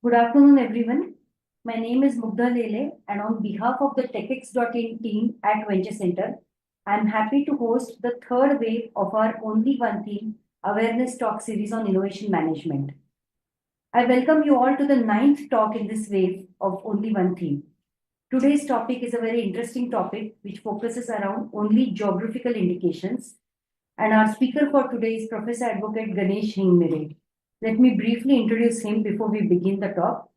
Good afternoon, everyone. My name is Mugdha Lele, and on behalf of the Techex.in team at Venture Center, I'm happy to host the third wave of our Only One Theme awareness talk series on innovation management. I welcome you all to the ninth talk in this wave of Only One Theme. Today's topic is a very interesting topic which focuses around only geographical indications. And our speaker for today is Professor Advocate Ganesh Hingmire. Let me briefly introduce him before we begin the talk.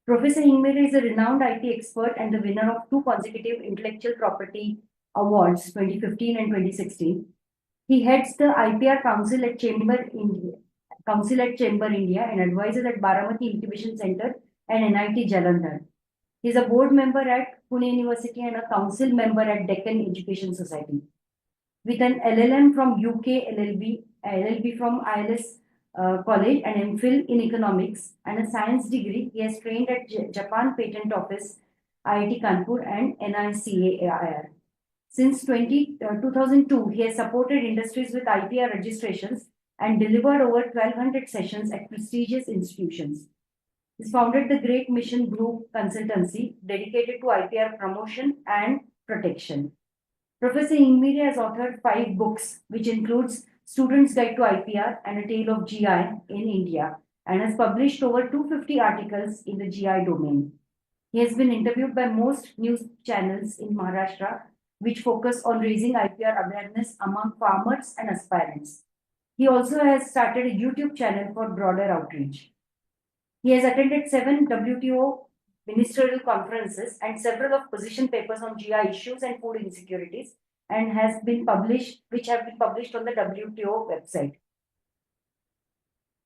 Professor Hingmire is a renowned IT expert and the winner of two consecutive Intellectual Property Awards, 2015 and 2016. He heads the IPR Council at Chamber India and advisor at Baramati Incubation Center and NIT Jalandhar. He is a board member at Pune University and a council member at Deccan Education Society. With an LLM from UK, LLB from ILS College, and MPhil in economics, and a science degree, he has trained at Japan Patent Office, IIT Kanpur, and NICAIR. Since 2002, he has supported industries with IPR registrations and delivered over 1,200 sessions at prestigious institutions. He founded the Great Mission Group Consultancy, dedicated to IPR promotion and protection. Professor Hingmire has authored 5 books, which includes Student's Guide to IPR and A Tale of GI in India, and has published over 250 articles in the GI domain. He has been interviewed by most news channels in Maharashtra, which focus on raising IPR awareness among farmers and aspirants. He also has started a YouTube channel for broader outreach. He has attended 7 WTO ministerial conferences and several of position papers on GI issues and food insecurities, and which have been published on the WTO website.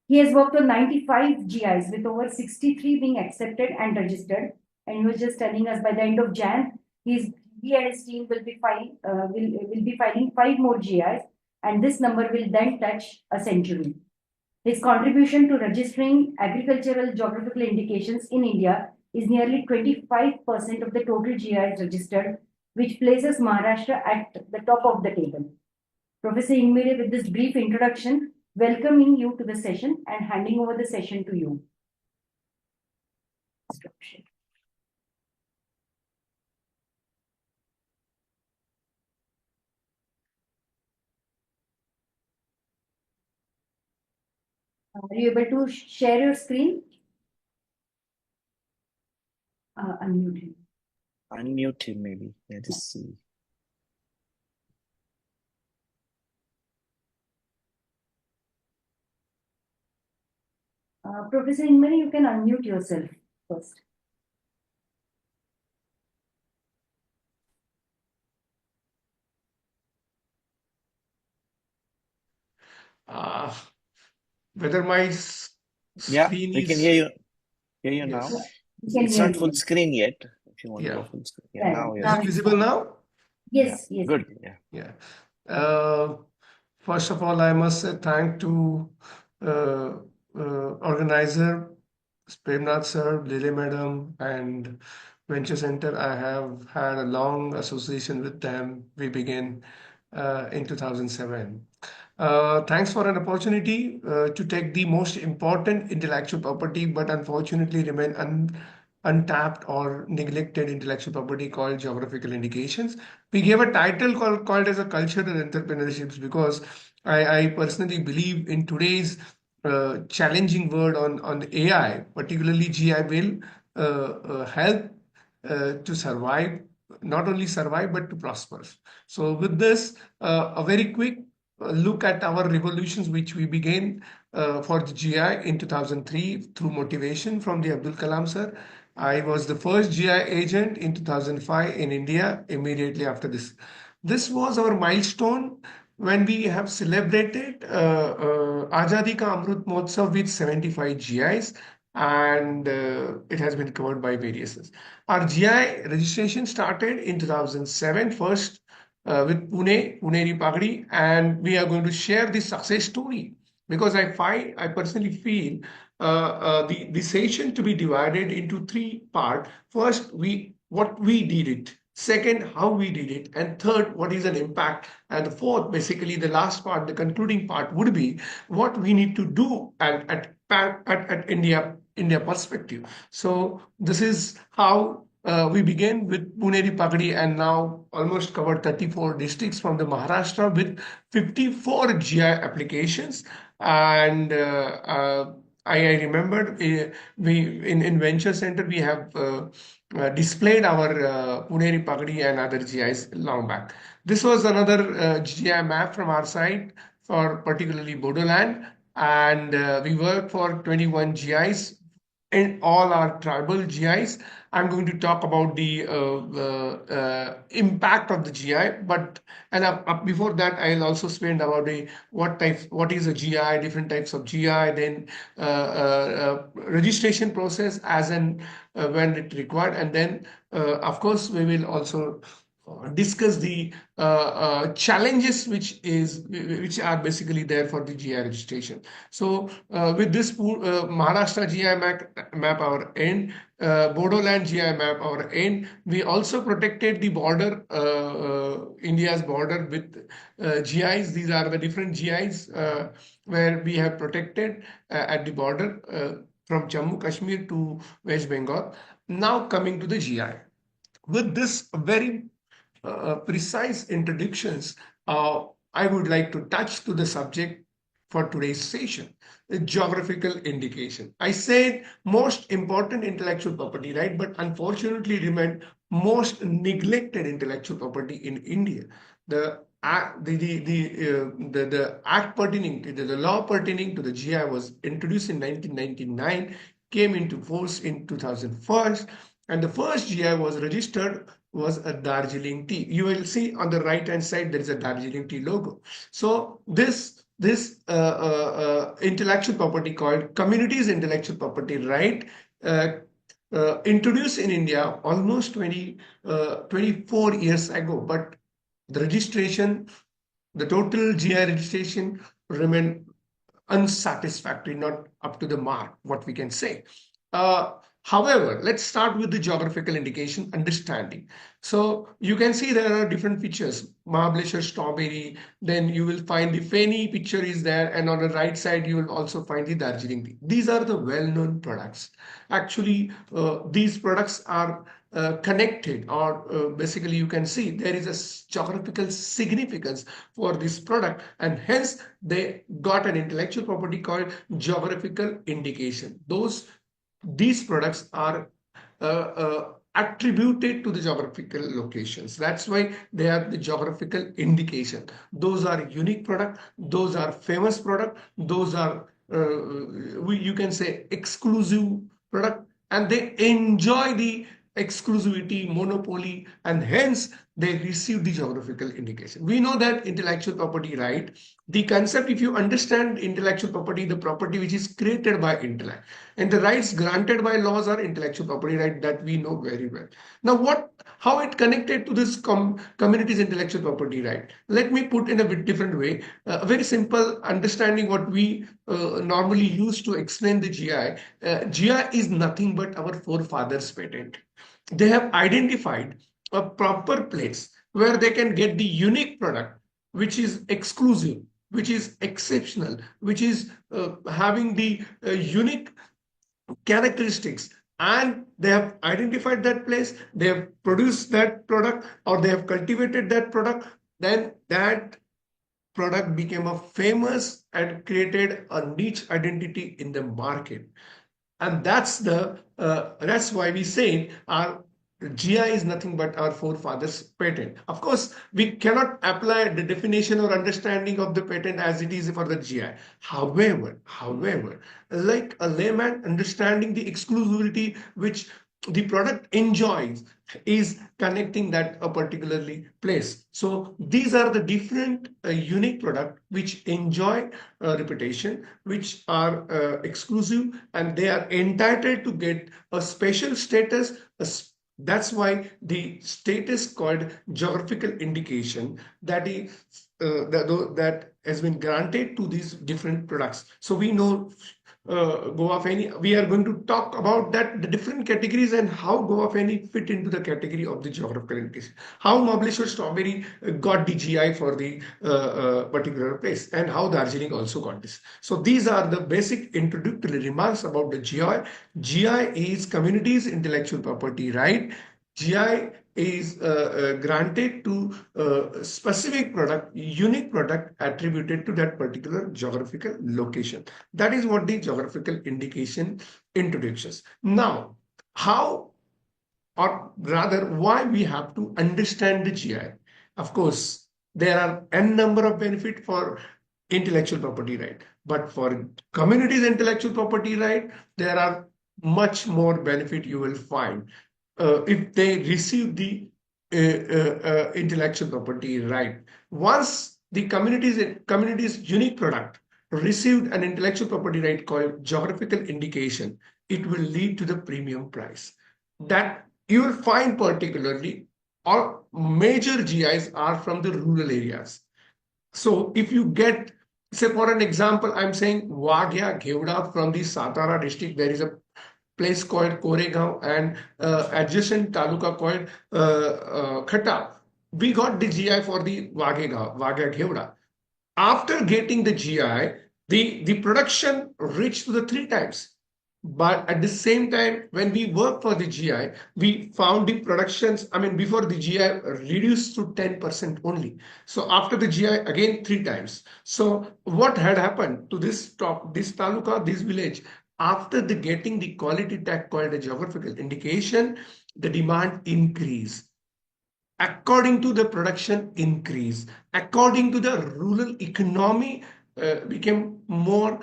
He has worked on 95 GIs with over 63 being accepted and registered. And he was just telling us by the end of Jan, he and his team will be filing 5 more GIs, and this number will then touch a century. His contribution to registering agricultural geographical indications in India is nearly 25% of the total GIs registered, which places Maharashtra at the top of the table. Professor Hingmire, with this brief introduction, welcoming you to the session and handing over the session to you. Are you able to share your screen? Unmute him. Unmute him, maybe. Let us see. Professor Hingmire, you can unmute yourself first. Whether my screen we is... can hear you Yes. now. We can It's hear not you. full screen yet. If you want to Yeah. go full screen. Yeah, Now, Is yes. it visible now? Yes, yes. Good. Yeah. First of all, I must say thank to organizer Premnath sir, Lily madam, and Venture Center. I have had a long association with them. We began in 2007. Thanks for an opportunity to take the most important intellectual property, but unfortunately remain untapped or neglected intellectual property called geographical indications. We gave a title called as a culture and entrepreneurships because I personally believe in today's challenging world on AI, particularly GI will help to survive, not only survive, but to prosper. So with this, a very quick look at our revolutions, which we began for the GI in 2003 through motivation from the Abdul Kalam sir. I was the first GI agent in 2005 in India immediately after this. This was our milestone when we have celebrated Azadi Ka Amrut Mahotsav with 75 GIs, and it has been covered by various. Our GI registration started in 2007 first with Puneri Pagdi, and we are going to share this success story because I personally feel the session to be divided into 3 parts. First, what we did it. Second, how we did it. And third, what is an impact. And the fourth, basically the last part, the concluding part would be what we need to do at India India perspective. So this is how we began with Puneri Pagadi, and now almost covered 34 districts from the Maharashtra with 54 GI applications. And I remembered we in Venture Center we have displayed our Puneri Pagadi and other GIs long back. This was another GI map from our side for particularly Bodoland, and we work for 21 GIs in all our tribal GIs. I'm going to talk about the impact of the GI, but before that, I'll also spend about the what is a GI, different types of GI, then registration process as and when it required, and then of course we will also discuss the challenges which are basically there for the GI registration. So with this Maharashtra GI map our end, Bodoland GI map our end, we also protected the border, India's border with GIs. These are the different GIs where we have protected at the border from Jammu Kashmir to West Bengal. Now coming to the GI. With this very precise introductions, I would like to touch to the subject for today's session, the geographical indication. I said most important intellectual property, right? But unfortunately remained most neglected intellectual property in India. The the act pertaining to the law pertaining to the GI was introduced in 1999, came into force in 2001, and the first GI was registered was a Darjeeling tea. You will see on the right hand side there is a Darjeeling tea logo. So this intellectual property called communities intellectual property right introduced in India almost 24 years ago, but the registration, the total GI registration remained unsatisfactory, not up to the mark, what we can say. However, let's start with the geographical indication understanding. So you can see there are different features, Mahabaleshwar strawberry, then you will find the Feni picture is there, and on the right side, you will also find the Darjeeling tea. These are the well-known products. Actually, these products are connected, or basically you can see there is a geographical significance for this product, and hence they got an intellectual property called geographical indication. These products are attributed to the geographical locations. That's why they are the geographical indication. Those are unique product, those are famous product, those are you can say exclusive product, and they enjoy the exclusivity, monopoly, and hence they receive the geographical indication. We know that intellectual property right, the concept, if you understand intellectual property, the property which is created by intellect, and the rights granted by laws are intellectual property right, that we know very well. Now how it connected to this community's intellectual property right? Let me put in a bit different way, a very simple understanding what we normally use to explain the GI. GI is nothing but our forefathers' patent. They have identified a proper place where they can get the unique product, which is exclusive, which is exceptional, which is having the unique characteristics, and they have identified that place, they have produced that product, or they have cultivated that product, then that product became a famous and created a niche identity in the market. And that's why we say our GI is nothing but our forefathers' patent. Of course, we cannot apply the definition or understanding of the patent as it is for the GI. However, like a layman understanding the exclusivity which the product enjoys is connecting that a particularly place. So these are the different unique product which enjoy reputation, which are exclusive, and they are entitled to get a special status. That's why the status called geographical indication that is that has been granted to these different products. So we know Goa Feni. We are going to talk about that, the different categories and how Goa Feni fit into the category of the geographical indication. How Mahabaleshwar strawberry got the GI for the particular place, and how Darjeeling also got this. So these are the basic introductory remarks about the GI. GI is community's intellectual property right. GI is granted to specific product, unique product attributed to that particular geographical location. That is what the geographical indication introduces. Now, how, or rather why we have to understand the GI? Of course, there are n number of benefit for intellectual property right, but for communities intellectual property right, there are much more benefit you will find if they receive the intellectual property right. Once the community's unique product received an intellectual property right called geographical indication, it will lead to the premium price. That you will find particularly, or major GIs are from the rural areas. So if you get, say for an example, I'm saying Wagya Ghevda from the Satara district, there is a place called Koregaon and adjacent taluka called Khata. We got the GI for the Wagya Ghevda. After getting the GI, the production reached to the 3 times. But at the same time, when we worked for the GI, we found the productions, I mean, before the GI reduced to 10% only. So after the GI, again 3 times. So what had happened to this taluka, this village, after the getting the quality tag called a geographical indication, the demand increased according to the production increase, according to the rural economy became more,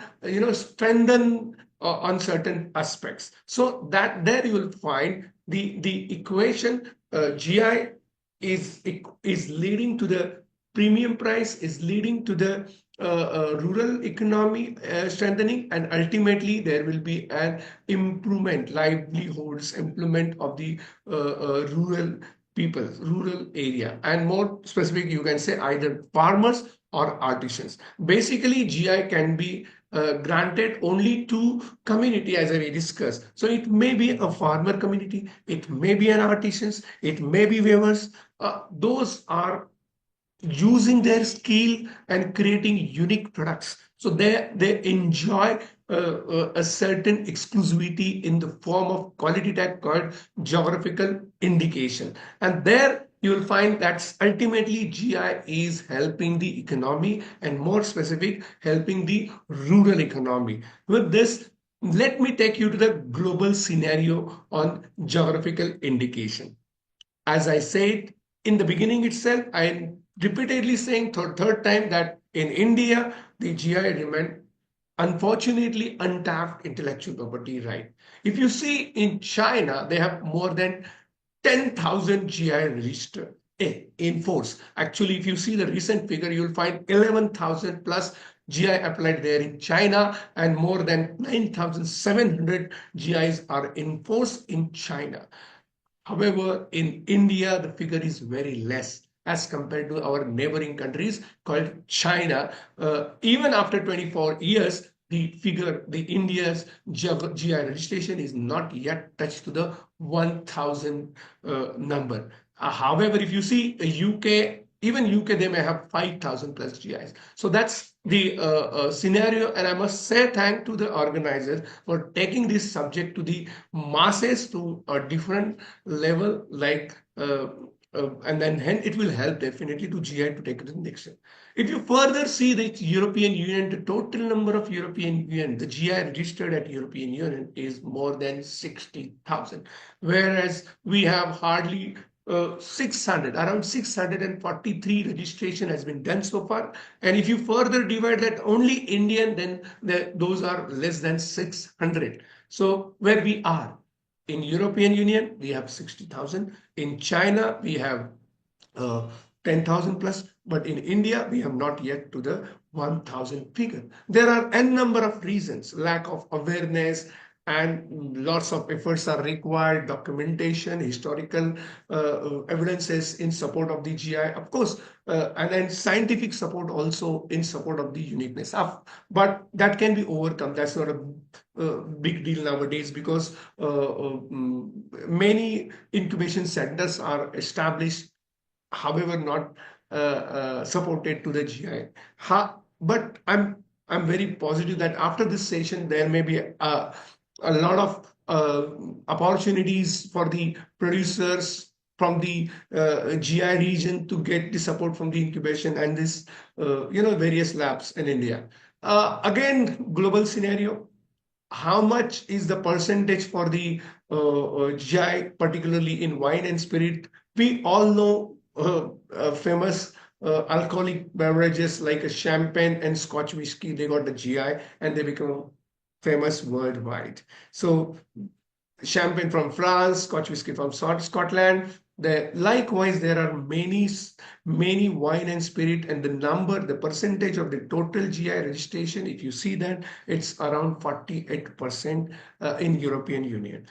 strengthened on certain aspects. So that there you will find the equation GI is leading to the premium price, is leading to the rural economy strengthening, and ultimately there will be an improvement, livelihoods, improvement of the rural people, rural area, and more specific, you can say either farmers or artisans. Basically, GI can be granted only to community as we discussed. So it may be a farmer community, it may be an artisans, it may be weavers. Those are using their skill and creating unique products. So they enjoy a certain exclusivity in the form of quality tag called geographical indication. And there you will find that ultimately GI is helping the economy, and more specific, helping the rural economy. With this, let me take you to the global scenario on geographical indication. As I said in the beginning itself, I am repeatedly saying third time that in India, the GI remained unfortunately untapped intellectual property right. If you see in China, they have more than 10,000 GI registered in force. Actually, if you see the recent figure, you'll find 11,000 plus GI applied there in China, and more than 9,700 GIs are in force in China. However, in India, the figure is very less as compared to our neighboring countries called China. Even after 24 years, the figure, the India's GI registration is not yet touched to the 1,000 number. However, if you see UK, even UK, they may have 5,000 plus GIs. So that's the scenario. And I must say thank to the organizers for taking this subject to the masses, to a different level, like and then hence it will help definitely to GI to take it to the next step. If you further see the European Union, the total number of European Union, the GI registered at European Union is more than 60,000, whereas we have hardly 600, around 643 registration has been done so far. And if you further divide that only Indian, then those are less than 600. So where we are in European Union, we have 60,000. In China, we have 10,000 plus, but in India, we have not yet to the 1,000 figure. There are n number of reasons: lack of awareness, and lots of efforts are required, documentation, historical evidences in support of the GI, of course, and then scientific support also in support of the uniqueness. But that can be overcome. That's not a big deal nowadays because many incubation centers are established, however not supported to the GI. But I'm very positive that after this session there may be a lot of opportunities for the producers from the GI region to get the support from the incubation and this various labs in India. Again, global scenario, how much is the percentage for the GI, particularly in wine and spirit? We all know famous alcoholic beverages like a champagne and Scotch whiskey. They got the GI and they become famous worldwide. So champagne from France, Scotch whiskey from Scotland. Likewise, there are many wine and spirit, and the percentage of the total GI registration, if you see that, it's around 48% in European Union.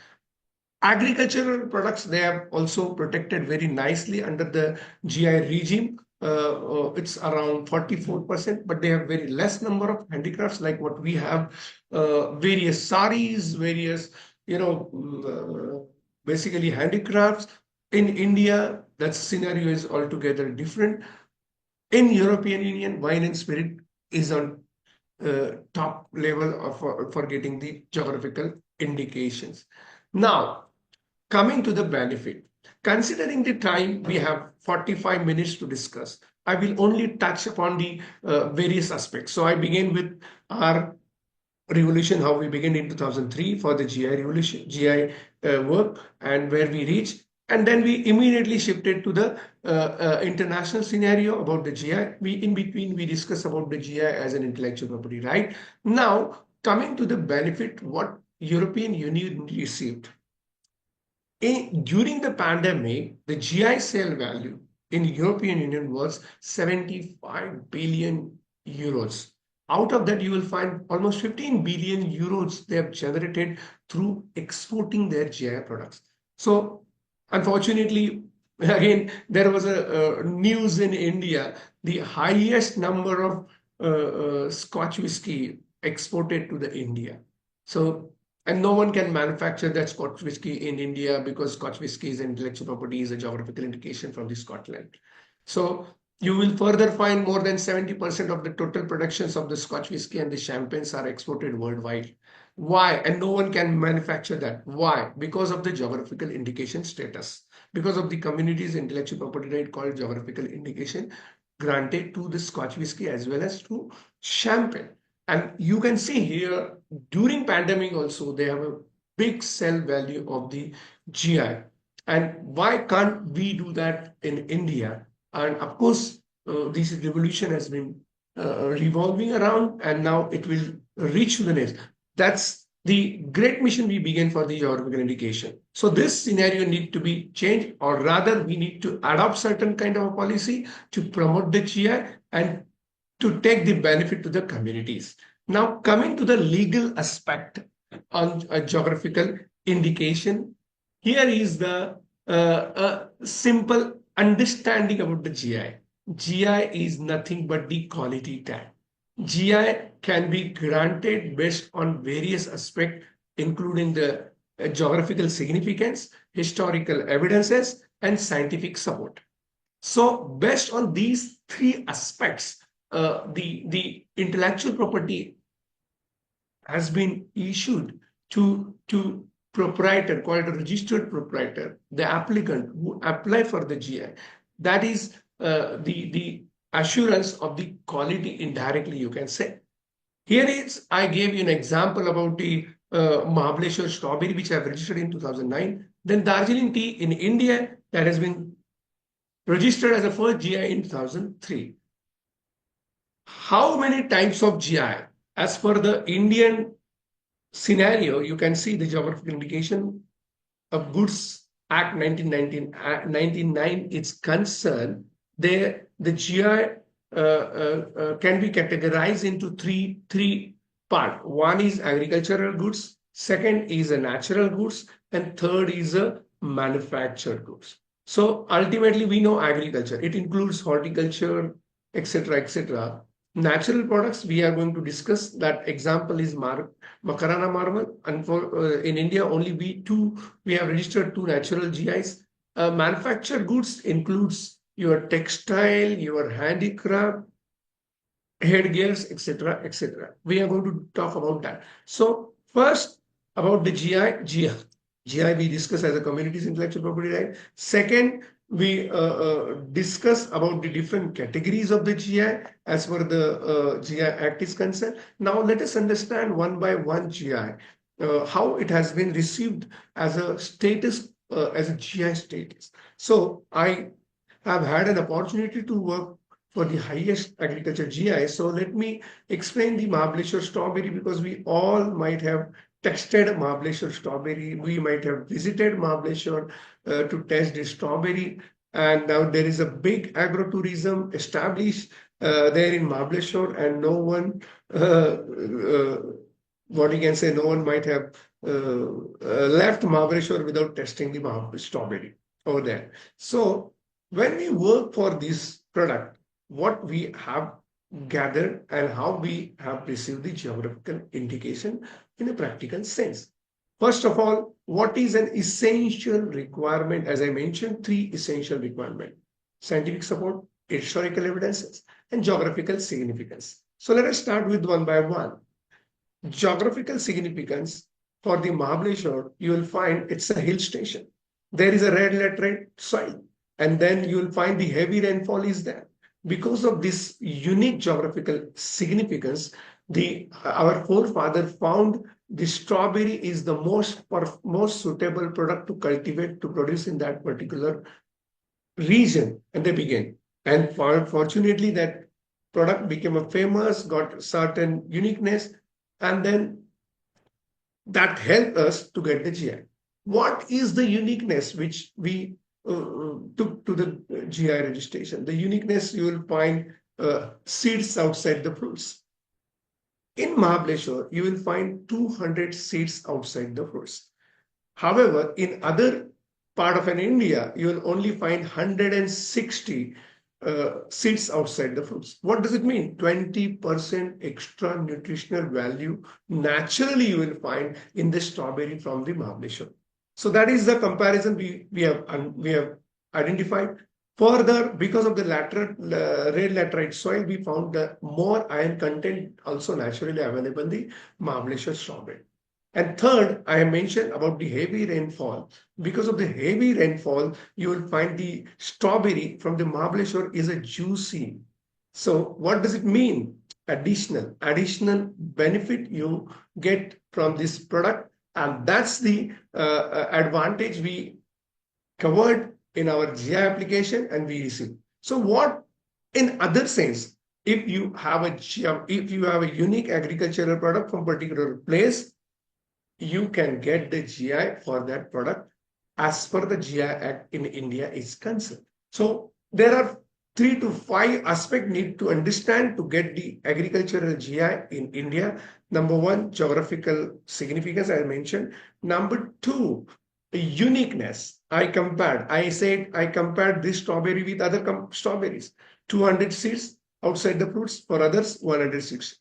Agricultural products, they are also protected very nicely under the GI regime. It's around 44%, but they have very less number of handicrafts like what we have, various saris, various, basically handicrafts. In India, that scenario is altogether different. In European Union, wine and spirit is on top level for getting the geographical indications. Now, coming to the benefit, considering the time, we have 45 minutes to discuss. I will only touch upon the various aspects. So I begin with our revolution, how we began in 2003 for the GI revolution, GI work, and where we reached. And then we immediately shifted to the international scenario about the GI. In between, we discussed about the GI as an intellectual property, right? Now, coming to the benefit, what European Union received. During the pandemic, the GI sale value in European Union was 75 billion euros. Out of that, you will find almost 15 billion euros they have generated through exporting their GI products. So, unfortunately, again, there was a news in India, the highest number of Scotch whiskey exported to the India. So, and no one can manufacture that Scotch whiskey in India because Scotch whiskey is intellectual property, is a geographical indication from the Scotland. So you will further find more than 70% of the total productions of the Scotch whiskey and the champagnes are exported worldwide. Why? And no one can manufacture that. Why? Because of the geographical indication status. Because of the community's intellectual property right called geographical indication granted to the Scotch whiskey as well as to champagne. And you can see here during pandemic also they have a big sell value of the GI. And why can't we do that in India? And of course, this revolution has been revolving around, and now it will reach to the next. That's the great mission we began for the geographical indication. So this scenario need to be changed, or rather we need to adopt certain kind of a policy to promote the GI and to take the benefit to the communities. Now, coming to the legal aspect on a geographical indication, here is the simple understanding about the GI. GI is nothing but the quality tag. GI can be granted based on various aspects, including the geographical significance, historical evidences, and scientific support. So, based on these three aspects, the intellectual property has been issued to proprietor, called a registered proprietor, the applicant who apply for the GI. That is the assurance of the quality indirectly, you can say. Here is, I gave you an example about the Mahabaleshwar strawberry, which I have registered in 2009. Then Darjeeling tea in India, that has been registered as a first GI in 2003. How many types of GI? As per the Indian scenario, you can see the geographical indication of Goods Act 1999 is concerned. The GI can be categorized into three parts. One is agricultural goods, second is a natural goods, and third is a manufactured goods. So ultimately, we know agriculture. It includes horticulture, etc., etc. Natural products, we are going to discuss. That example is Makarana marble. And in India, only we have registered two natural GIs. Manufactured goods includes your textile, your handicraft, headgears, etc., etc. We are going to talk about that. So first about the GI we discuss as a community's intellectual property right. Second, we discuss about the different categories of the GI as per the GI Act is concerned. Now let us understand one by one GI, how it has been received as a status, as a GI status. So I have had an opportunity to work for the highest agriculture GI. So let me explain the Mahabaleshwar strawberry, because we all might have tested Mahabaleshwar strawberry. We might have visited Mahabaleshwar to test the strawberry. And now there is a big agro-tourism established there in Mahabaleshwar, and no one, what you can say, no one might have left Mahabaleshwar without testing the strawberry over there. So when we work for this product, what we have gathered and how we have received the geographical indication in a practical sense. First of all, what is an essential requirement? As I mentioned, three essential requirements: scientific support, historical evidences, and geographical significance. So let us start with one by one. Geographical significance for the Mahabaleshwar, you will find it's a hill station. There is a red laterite soil, and then you will find the heavy rainfall is there. Because of this unique geographical significance, our forefather found the strawberry is the most suitable product to cultivate, to produce in that particular region, and they began. And fortunately, that product became a famous, got certain uniqueness, and then that helped us to get the GI. What is the uniqueness which we took to the GI registration? The uniqueness, you will find seeds outside the fruits. In Mahabaleshwar, you will find 200 seeds outside the fruits. However, in other part of an India, you will only find 160 seeds outside the fruits. What does it mean? 20% extra nutritional value naturally you will find in the strawberry from the Mahabaleshwar. So that is the comparison we have identified. Further, because of the red laterite soil, we found the more iron content also naturally available in the Mahabaleshwar strawberry. And third, I mentioned about the heavy rainfall. Because of the heavy rainfall, you will find the strawberry from the Mahabaleshwar is a juicy. So what does it mean? Additional benefit you get from this product, and that's the advantage we covered in our GI application and we received. So what, in other sense, if you have a unique agricultural product from particular place, you can get the GI for that product as per the GI Act in India is concerned. So there are 3 to 5 aspects need to understand to get the agricultural GI in India. Number 1, geographical significance, I mentioned. Number 2, uniqueness. I compared this strawberry with other strawberries. 200 seeds outside the fruits, for others 100 seeds.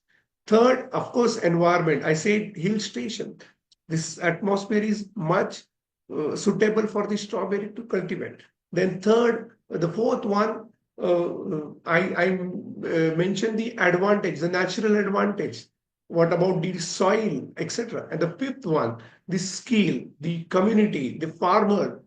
Third, of course, environment. I said hill station. This atmosphere is much suitable for the strawberry to cultivate. Then third, the fourth one, I mentioned the advantage, the natural advantage. What about the soil, etc. And the fifth one, the skill, the community, the farmer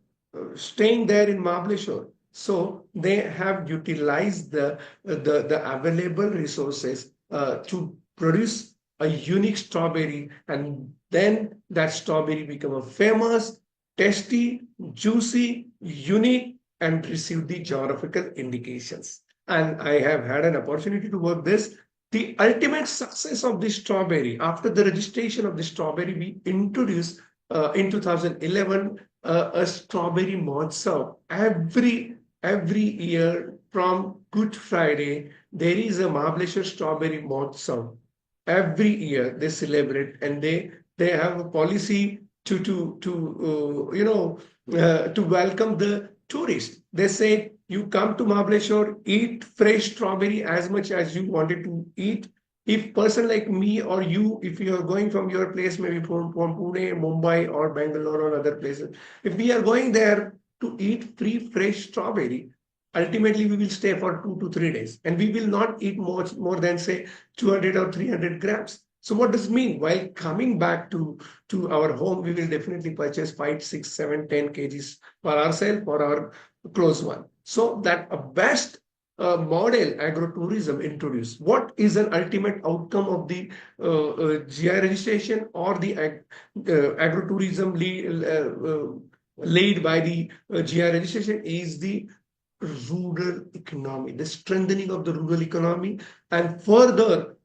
staying there in Mahabaleshwar. So they have utilized the available resources to produce a unique strawberry, and then that strawberry become a famous, tasty, juicy, unique, and receive the geographical indications. And I have had an opportunity to work this. The ultimate success of the strawberry, after the registration of the strawberry, we introduced in 2011 a strawberry Mahotsav. Every year from Good Friday, there is a Mahabaleshwar strawberry Mahotsav. Every year they celebrate and they They have a policy to welcome the tourists. They say you come to Mahabaleshwar, eat fresh strawberry as much as you wanted to eat. If person like me or you, if you are going from your place, maybe from Pune, Mumbai, or Bangalore or other places, if we are going there to eat free fresh strawberry, ultimately we will stay for 2 to 3 days, and we will not eat much more than say 200 or 300 grams. So what does it mean? While coming back to our home, we will definitely purchase 5, 6, 7, 10 kgs for ourselves or our close one. So that a best model agrotourism introduced. What is an ultimate outcome of the GI registration or the agrotourism laid by the GI registration is the rural economy, the strengthening of the rural economy, and further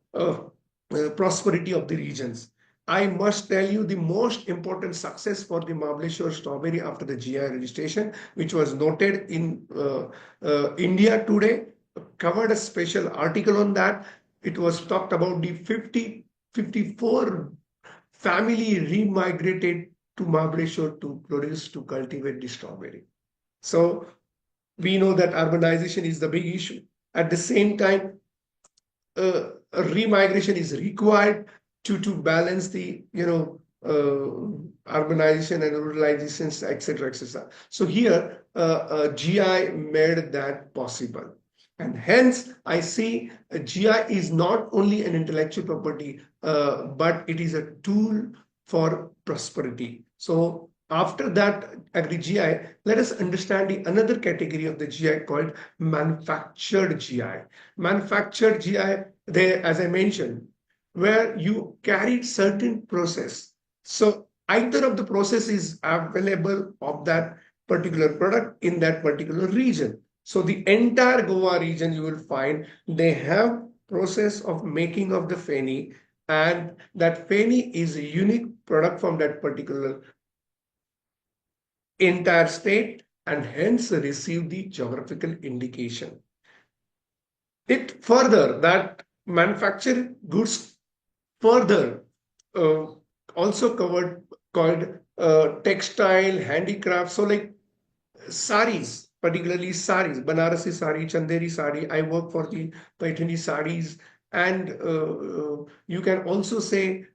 prosperity of the regions. I must tell you the most important success for the Mahabaleshwar strawberry after the GI registration, which was noted in India Today, covered a special article on that. It was talked about the 54 family remigrated to Mahabaleshwar to cultivate the strawberry. So we know that urbanization is the big issue. At the same time, remigration is required to balance the urbanization and ruralization, etc., etc. So here, GI made that possible. And hence, I see GI is not only an intellectual property, but it is a tool for prosperity. So after that, at the GI, let us understand another category of the GI called manufactured GI. Manufactured GI, there, as I mentioned, where you carried certain process. So either of the process is available of that particular product in that particular region. So the entire Goa region, you will find they have process of making of the feni, and that feni is a unique product from that particular entire state, and hence receive the geographical indication. It further that manufactured goods further uh, also covered called textile handicraft. So like saris, particularly saris, Banarasi sari, Chanderi sari. I work for the Paithani saris, and you can also say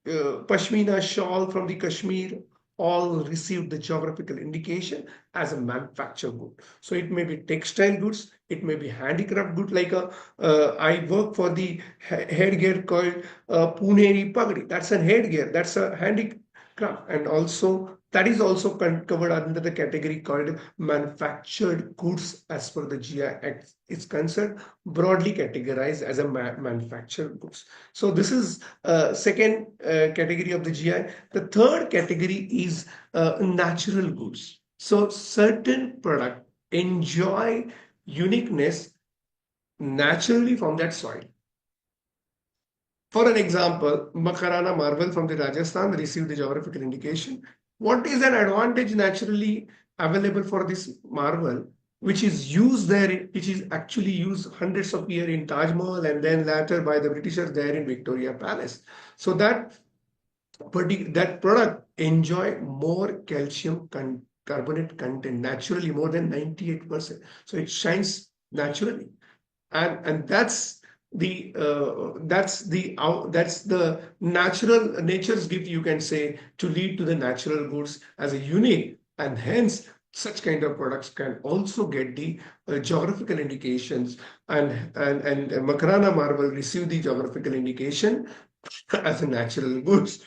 Pashmina shawl from the Kashmir. All received the geographical indication as a manufactured good. So it may be textile goods, it may be handicraft good. Like I work for the headgear called Puneri Pagdi. That's a headgear. That's a handicraft, and also that is also covered under the category called manufactured goods as per the GI Act. It's concerned broadly categorized as a manufactured goods. So this is second category of the GI. The third category is natural goods. So certain product enjoy uniqueness naturally from that soil. For an example, Makarana marble from the Rajasthan received the geographical indication. What is an advantage naturally available for this marble, which is used there, which is actually used hundreds of years in Taj Mahal and then later by the Britishers there in Victoria Palace. So that product enjoy more calcium carbonate content naturally, more than 98%. So it shines naturally, and that's the natural nature's gift, you can say, to lead to the natural goods as a unique, and hence such kind of products can also get the geographical indications, and Makarana marble receive the geographical indication as a natural goods.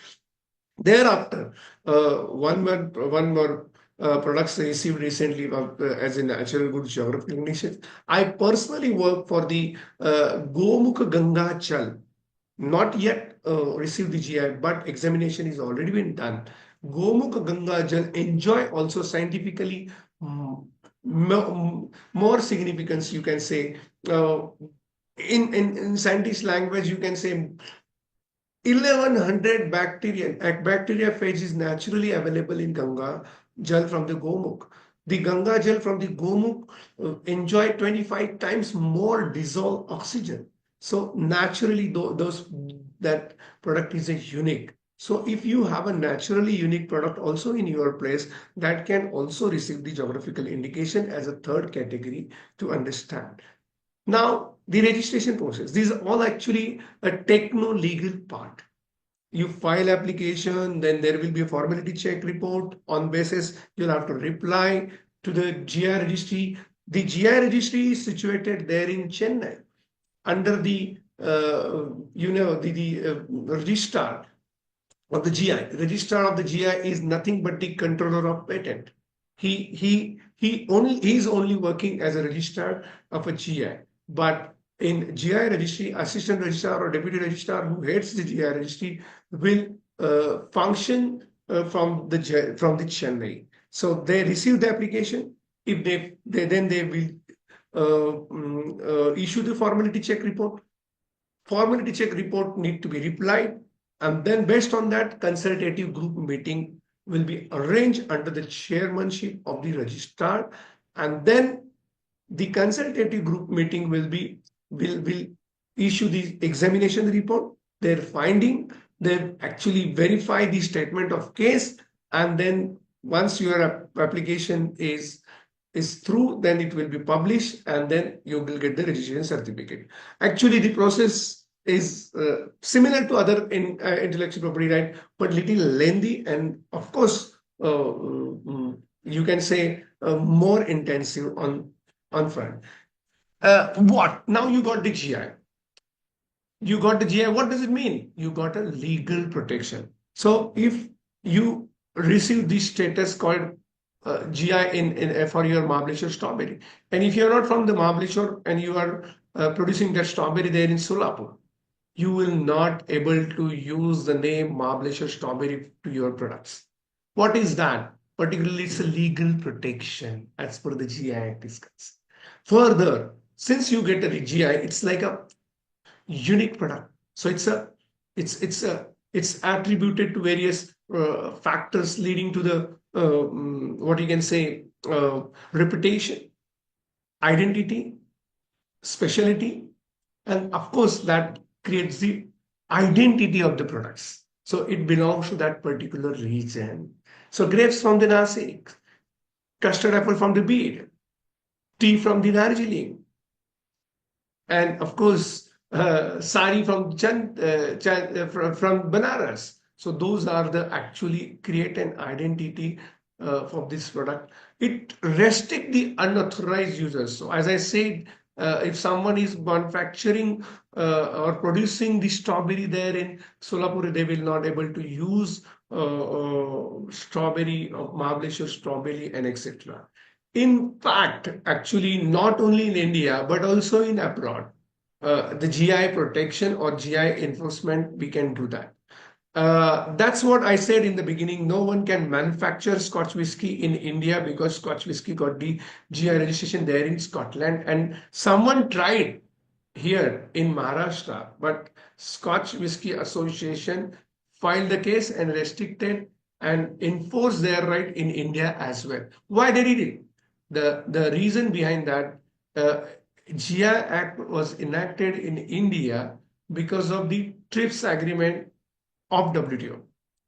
Thereafter, one more products received recently as a natural goods geographical indication. I personally work for the Gomukh Ganga Chal, not yet received the GI, but examination is already been done. Gomukh Ganga Jal enjoy also scientifically more significance, you can say. In scientist language, you can say 1100 bacteriophage is naturally available in Ganga Jal from the Gomukh. The Ganga Jal from the Gomukh enjoy 25 times more dissolved oxygen. So naturally, those that product is a unique. So if you have a naturally unique product also in your place, that can also receive the geographical indication as a third category to understand. Now, the registration process, these are all actually a techno-legal part. You file application, then there will be a formality check report. On basis, you'll have to reply to the GI registry. The GI registry is situated there in Chennai under the registrar of the GI. Registrar of the GI is nothing but the controller of patent. He is only working as a registrar of a GI. But in GI registry, assistant registrar or deputy registrar who heads the GI registry will function from the Chennai. So they receive the application. If they will issue the formality check report. Formality check report need to be replied, and then based on that, consultative group meeting will be arranged under the chairmanship of the registrar, and then the consultative group meeting will issue the examination report, their finding, they actually verify the statement of case, and then once your application is through, then it will be published, and then you will get the registration certificate. Actually, the process is similar to other intellectual property right, but little lengthy, and of course, you can say more intensive on front. What now? You got the GI. You got the GI. What does it mean? You got a legal protection. So if you receive this status called GI for your Mahabaleshwar strawberry, and if you're not from the Mahabaleshwar and you are producing that strawberry there in Solapur, you will not able to use the name Mahabaleshwar strawberry to your products. What is that? Particularly, it's a legal protection as per the GI Act discussed. Further, since you get a GI, it's like a unique product. So it's attributed to various factors leading to the what you can say reputation, identity, specialty, and of course that creates the identity of the products. So it belongs to that particular region. So grapes from the Nasik, custard apple from the Bid, tea from the Darjeeling, and of course sari from from Banaras. So those are the actually create an identity for this product. It restrict the unauthorized users. So as I said, if someone is manufacturing or producing the strawberry there in Solapur, they will not able to use strawberry of Mahabaleshwar strawberry and etc. In fact, actually, not only in India, but also in abroad, the GI protection or GI enforcement, we can do that. That's what I said in the beginning. No one can manufacture Scotch whiskey in India because Scotch whiskey got the GI registration there in Scotland. And someone tried here in Maharashtra, but Scotch Whisky Association filed the case and restricted and enforced their right in India as well. Why they did it? The reason behind that, GI Act was enacted in India because of the TRIPS agreement of WTO.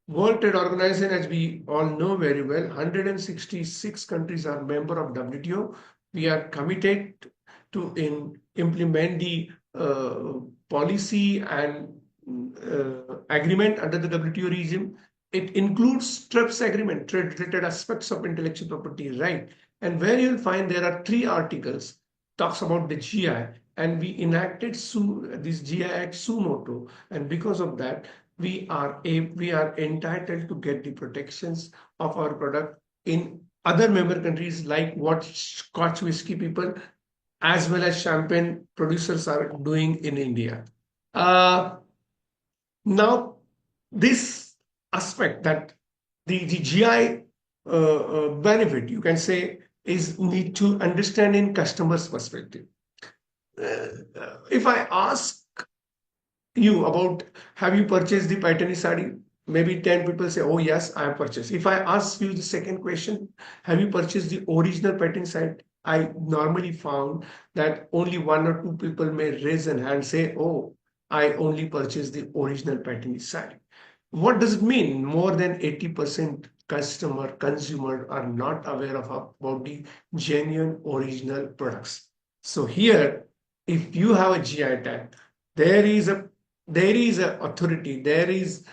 World Trade Organization, as we all know very well, 166 countries are member of WTO. We are committed to implement the policy and agreement under the WTO regime. It includes TRIPS agreement, trade-related aspects of intellectual property right. And where you'll find there are 3 articles, talks about the GI, and we enacted this GI Act suo motu, and because of that, we are entitled to get the protections of our product in other member countries, like what Scotch whisky people as well as champagne producers are doing in India. Now, this aspect that the GI benefit, you can say, is need to understand in customer's perspective. If I ask you about, have you purchased the Paitani sari? Maybe 10 people say, oh yes, I have purchased. If I ask you the second question, have you purchased the original Paitani I normally found that only one or two people may raise an hand and say, oh, I only purchased the original pattern sari. What does it mean? More than 80% consumer are not aware of about the genuine original products. So here, if you have a GI tag, there is a authority, there is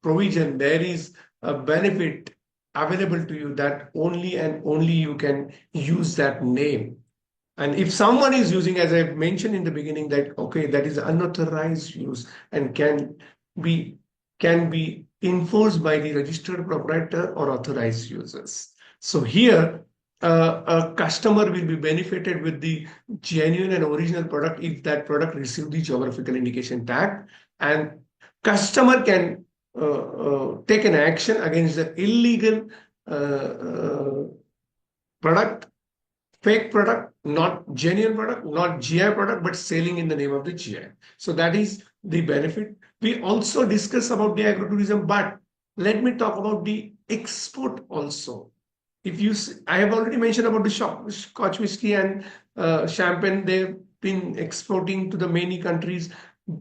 provision, there is a benefit available to you that only and only you can use that name. And if someone is using, as I mentioned in the beginning, that okay, that is unauthorized use and be be enforced by the registered proprietor or authorized users. So here, a customer will be benefited with the genuine and original product if that product receive the geographical indication tag, and customer can take an action against the illegal product, fake product, not genuine product, not GI product, but selling in the name of the GI. So that is the benefit. We also discuss about the agrotourism, but let me talk about the export also. If you, I have already mentioned about the Scotch whiskey and champagne. They've been exporting to the many countries.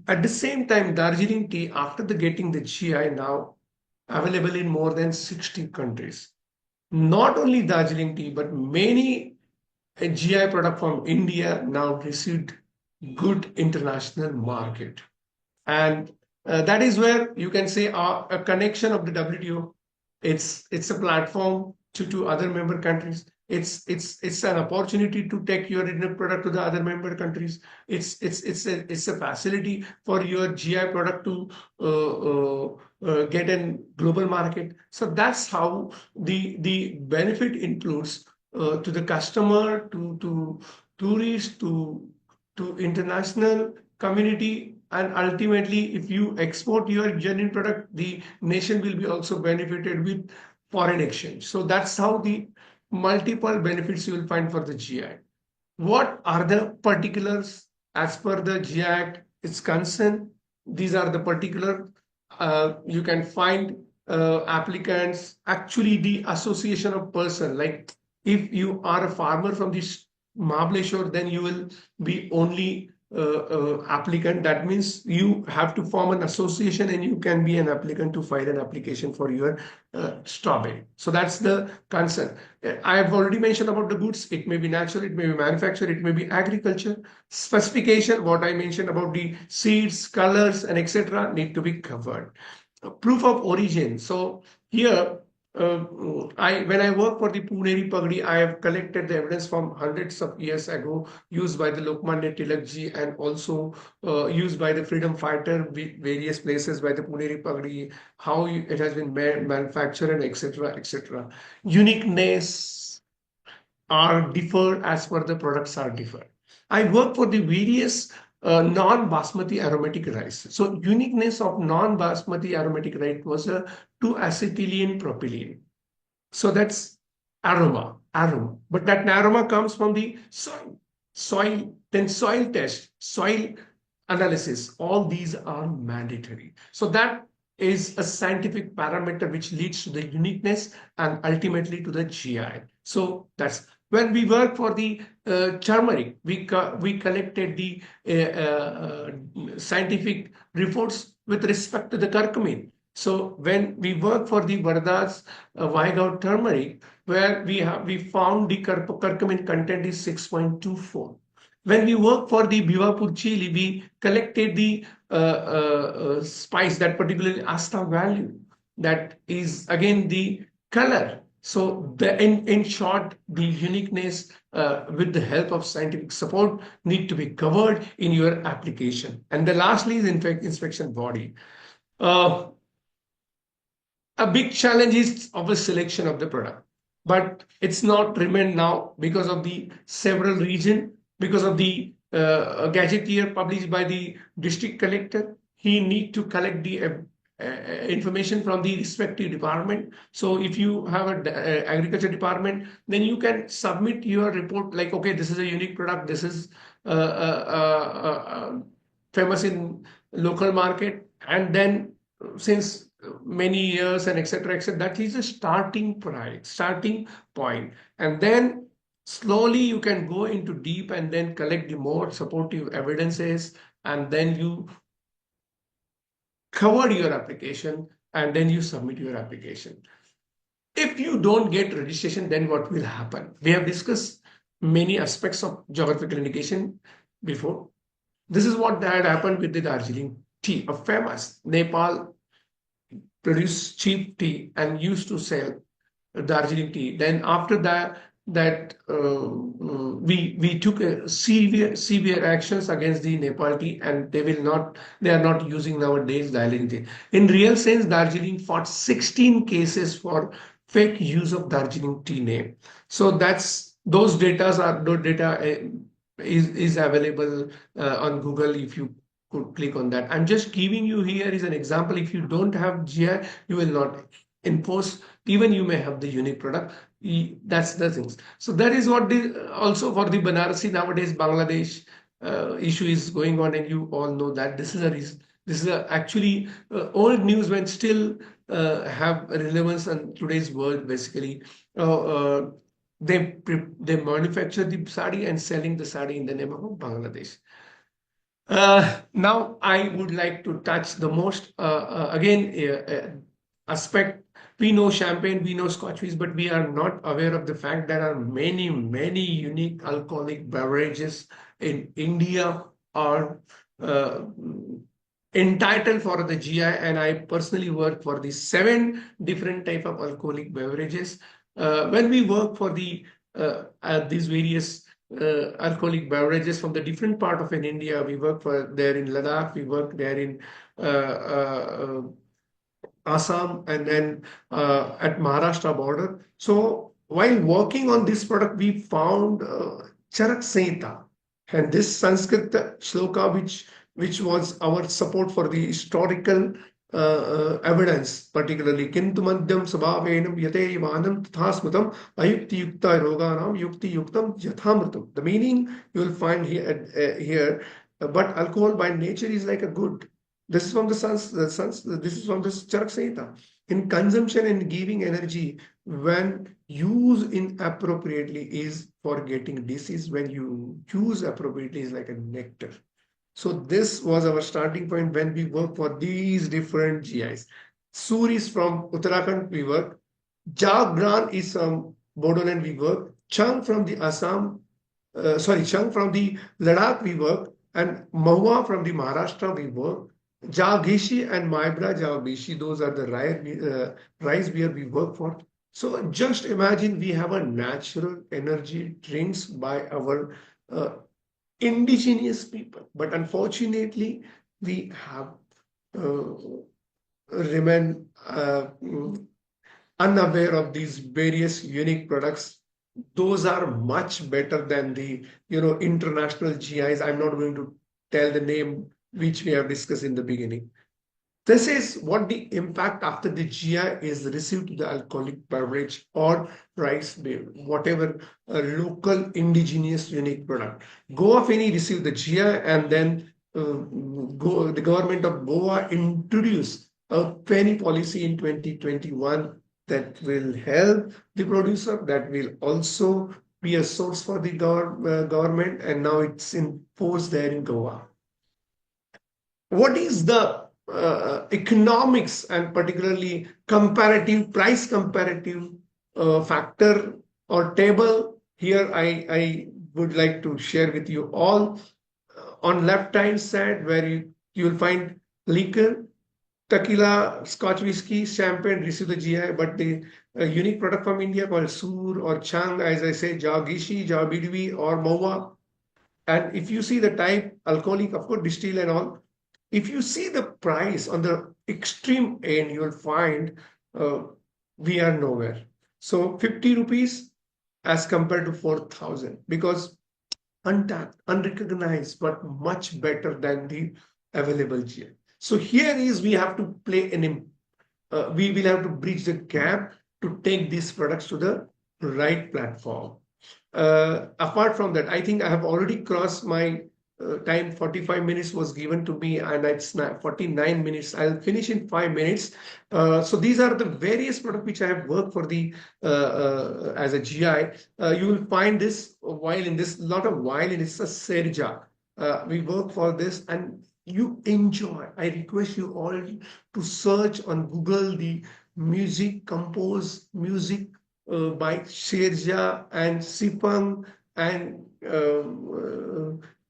At the same time, Darjeeling tea, after the getting the GI, now available in more than 60 countries. Not only Darjeeling tea, but many a GI product from India now received good international market. And that is where you can say a connection of the WTO. It's a platform to other member countries. It's an opportunity to take your Indian product to the other member countries. It's a facility for your GI product to get in global market. So that's how the benefit includes to the customer, to tourists, to international community, and ultimately, if you export your genuine product, the nation will be also benefited with foreign exchange. So that's how the multiple benefits you will find for the GI. What are the particulars as per the GI Act is concerned? These are the particular. You can find applicants, actually the association of person. Like if you are a farmer from this Mahabaleshwar, then you will be only applicant. That means you have to form an association and you can be an applicant to file an application for your strawberry. So that's the concern. I have already mentioned about the goods. It may be natural, it may be manufactured, it may be agriculture. Specification, what I mentioned about the seeds, colors, and etc. need to be covered. Proof of origin. So here, when I work for the Pune Pagdi, I have collected the evidence from hundreds of years ago, used by the Lokmanya Tilak ji, and also used by the freedom fighter, various places by the Pune Pagdi, how it has been manufactured, and etc. etc. Uniqueness are differed as per the products are differed. I work for the various non-basmati aromatic rice. So uniqueness of non-basmati aromatic rice was a 2-acetylene propylene. So that's aroma. But that aroma comes from the soil, then soil test, soil analysis. All these are mandatory. So that is a scientific parameter which leads to the uniqueness and ultimately to the GI. So that's when we work for the turmeric, we collected the scientific reports with respect to the curcumin. So when we work for the Varda's Vaigaon turmeric, where we found the curcumin content is 6.24. When we work for the Bhivapur chili, we collected the spice, that particularly Asta value, that is again the color. So in short, the uniqueness with the help of scientific support need to be covered in your application. And the lastly is inspection body. A big challenge is of a selection of the product, but it's not remained now because of the several region, because of the gazetteer published by the district collector. He need to collect the information from the respective department. So if you have an agriculture department, then you can submit your report like, okay, this is a unique product, this is famous in local market, and then since many years and etc., etc., that is a starting point, and then Slowly you can go into deep and then collect the more supportive evidences, and then you cover your application, and then you submit your application. If you don't get registration, then what will happen? We have discussed many aspects of geographical indication before. This is what had happened with the Darjeeling tea, a famous Nepal produced cheap tea and used to sell Darjeeling tea. Then after that, we took a severe actions against the Nepal tea, and they are not using nowadays Darjeeling tea. In real sense, Darjeeling fought 16 cases for fake use of Darjeeling tea name. So those data is available on Google if you could click on that. I'm just giving you here is an example. If you don't have GI, you will not enforce. Even you may have the unique product. That's the things. So that is what also for the Banarasi nowadays Bangladesh issue is going on, and you all know that this is a reason. This is actually old news when still have relevance in today's world. Basically, uh, uh, they manufacture the sari and selling the sari in the name of Bangladesh. Now I would like to touch the most aspect. We know champagne, we know Scotch whisky, but we are not aware of the fact there are many unique alcoholic beverages in India are uh, entitled for the GI. And I personally work for the 7 different type of alcoholic beverages. When we work for these various alcoholic beverages from the different part of in India. We work for there in Ladakh, we work there in uh, uh, Assam, and then at Maharashtra border. So while working on this product, we found Charak Seta, and this Sanskrit shloka, which was our support for the historical evidence, particularly Kintu Madhyam Sabhavenam Yate Vanam Tathasmatam Ayukti Yukta Roganam Yukti Yuktam Yathamritam. The meaning you will find here, but alcohol by nature is like a good. This is from this is from the Charak Samhita. In consumption and giving energy, when used inappropriately is for getting disease. When you use appropriately is like a nectar. So this was our starting point when we work for these different GIs. Sur is from Uttarakhand, we work. Jagran is from Bodoland, we work. Chung from the Ladakh, we work. And Mahua from the Maharashtra, we work. Jaghishi and Maibra Jaghishi, those are the rice beer we work for. So just imagine we have a natural energy drinks by our uh, indigenous people. But unfortunately, we have uh, remain unaware of these various unique products. Those are much better than the international GIs. I'm not going to tell the name which we have discussed in the beginning. This is what the impact after the GI is received to the alcoholic beverage or rice beer, whatever local indigenous unique product. Goa Feni received the GI, and then the government of Goa introduced a penny policy in 2021 that will help the producer, that will also be a source for the government, and now it's in force there in Goa. What is the economics and particularly comparative price comparative factor or table here? I would like to share with you all. On left hand side, where you will find liquor, tequila, Scotch whiskey, champagne receive the GI, but the unique product from India called Sur or Chang, as I say, Jagishi, Jabidwi or Moa. And if you see the type, alcoholic, of course, distill and all. If you see the price on the extreme end, you'll find uh, we are nowhere. So 50 rupees as compared to 4,000, because untapped, unrecognized, but much better than the available GI. So here is we have to play we will have to bridge the gap to take these products to the right platform. Apart from that, I think I have already crossed my time 45 minutes was given to me, and it's 49 minutes. I'll finish in 5 minutes. So these are the various products which I have worked for the as a GI. You will find this violin, this lot of violin. It's a Serja. We work for this, and you enjoy. I request you all to search on Google the music, compose music by Serja and Sipang and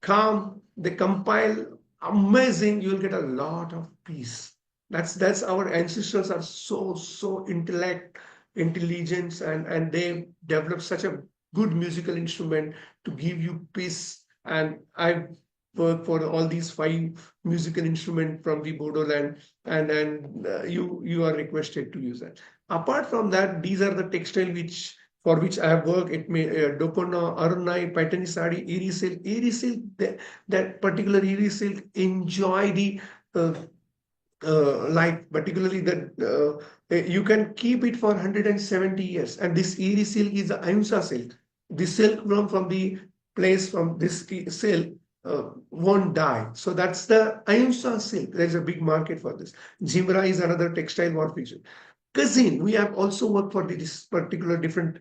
calm. They compile amazing. You'll get a lot of peace. That's our ancestors are so intelligent, and they developed such a good musical instrument to give you peace. And I work for all these five musical instruments from the Bodoland, and you are requested to use that. Apart from that, these are the textile which for which I have worked. It may Dopona, Arunai, Patani Sari, Eri silk. Eri silk, that particular Eri silk enjoy the uh, like particularly that you can keep it for 170 years. And this Eri silk is the Ahimsa silk. The silk from the place from this silk won't die. So that's the Ahimsa silk. There's a big market for this. Jimra is another textile morphism. Cuisine, we have also worked for this particular different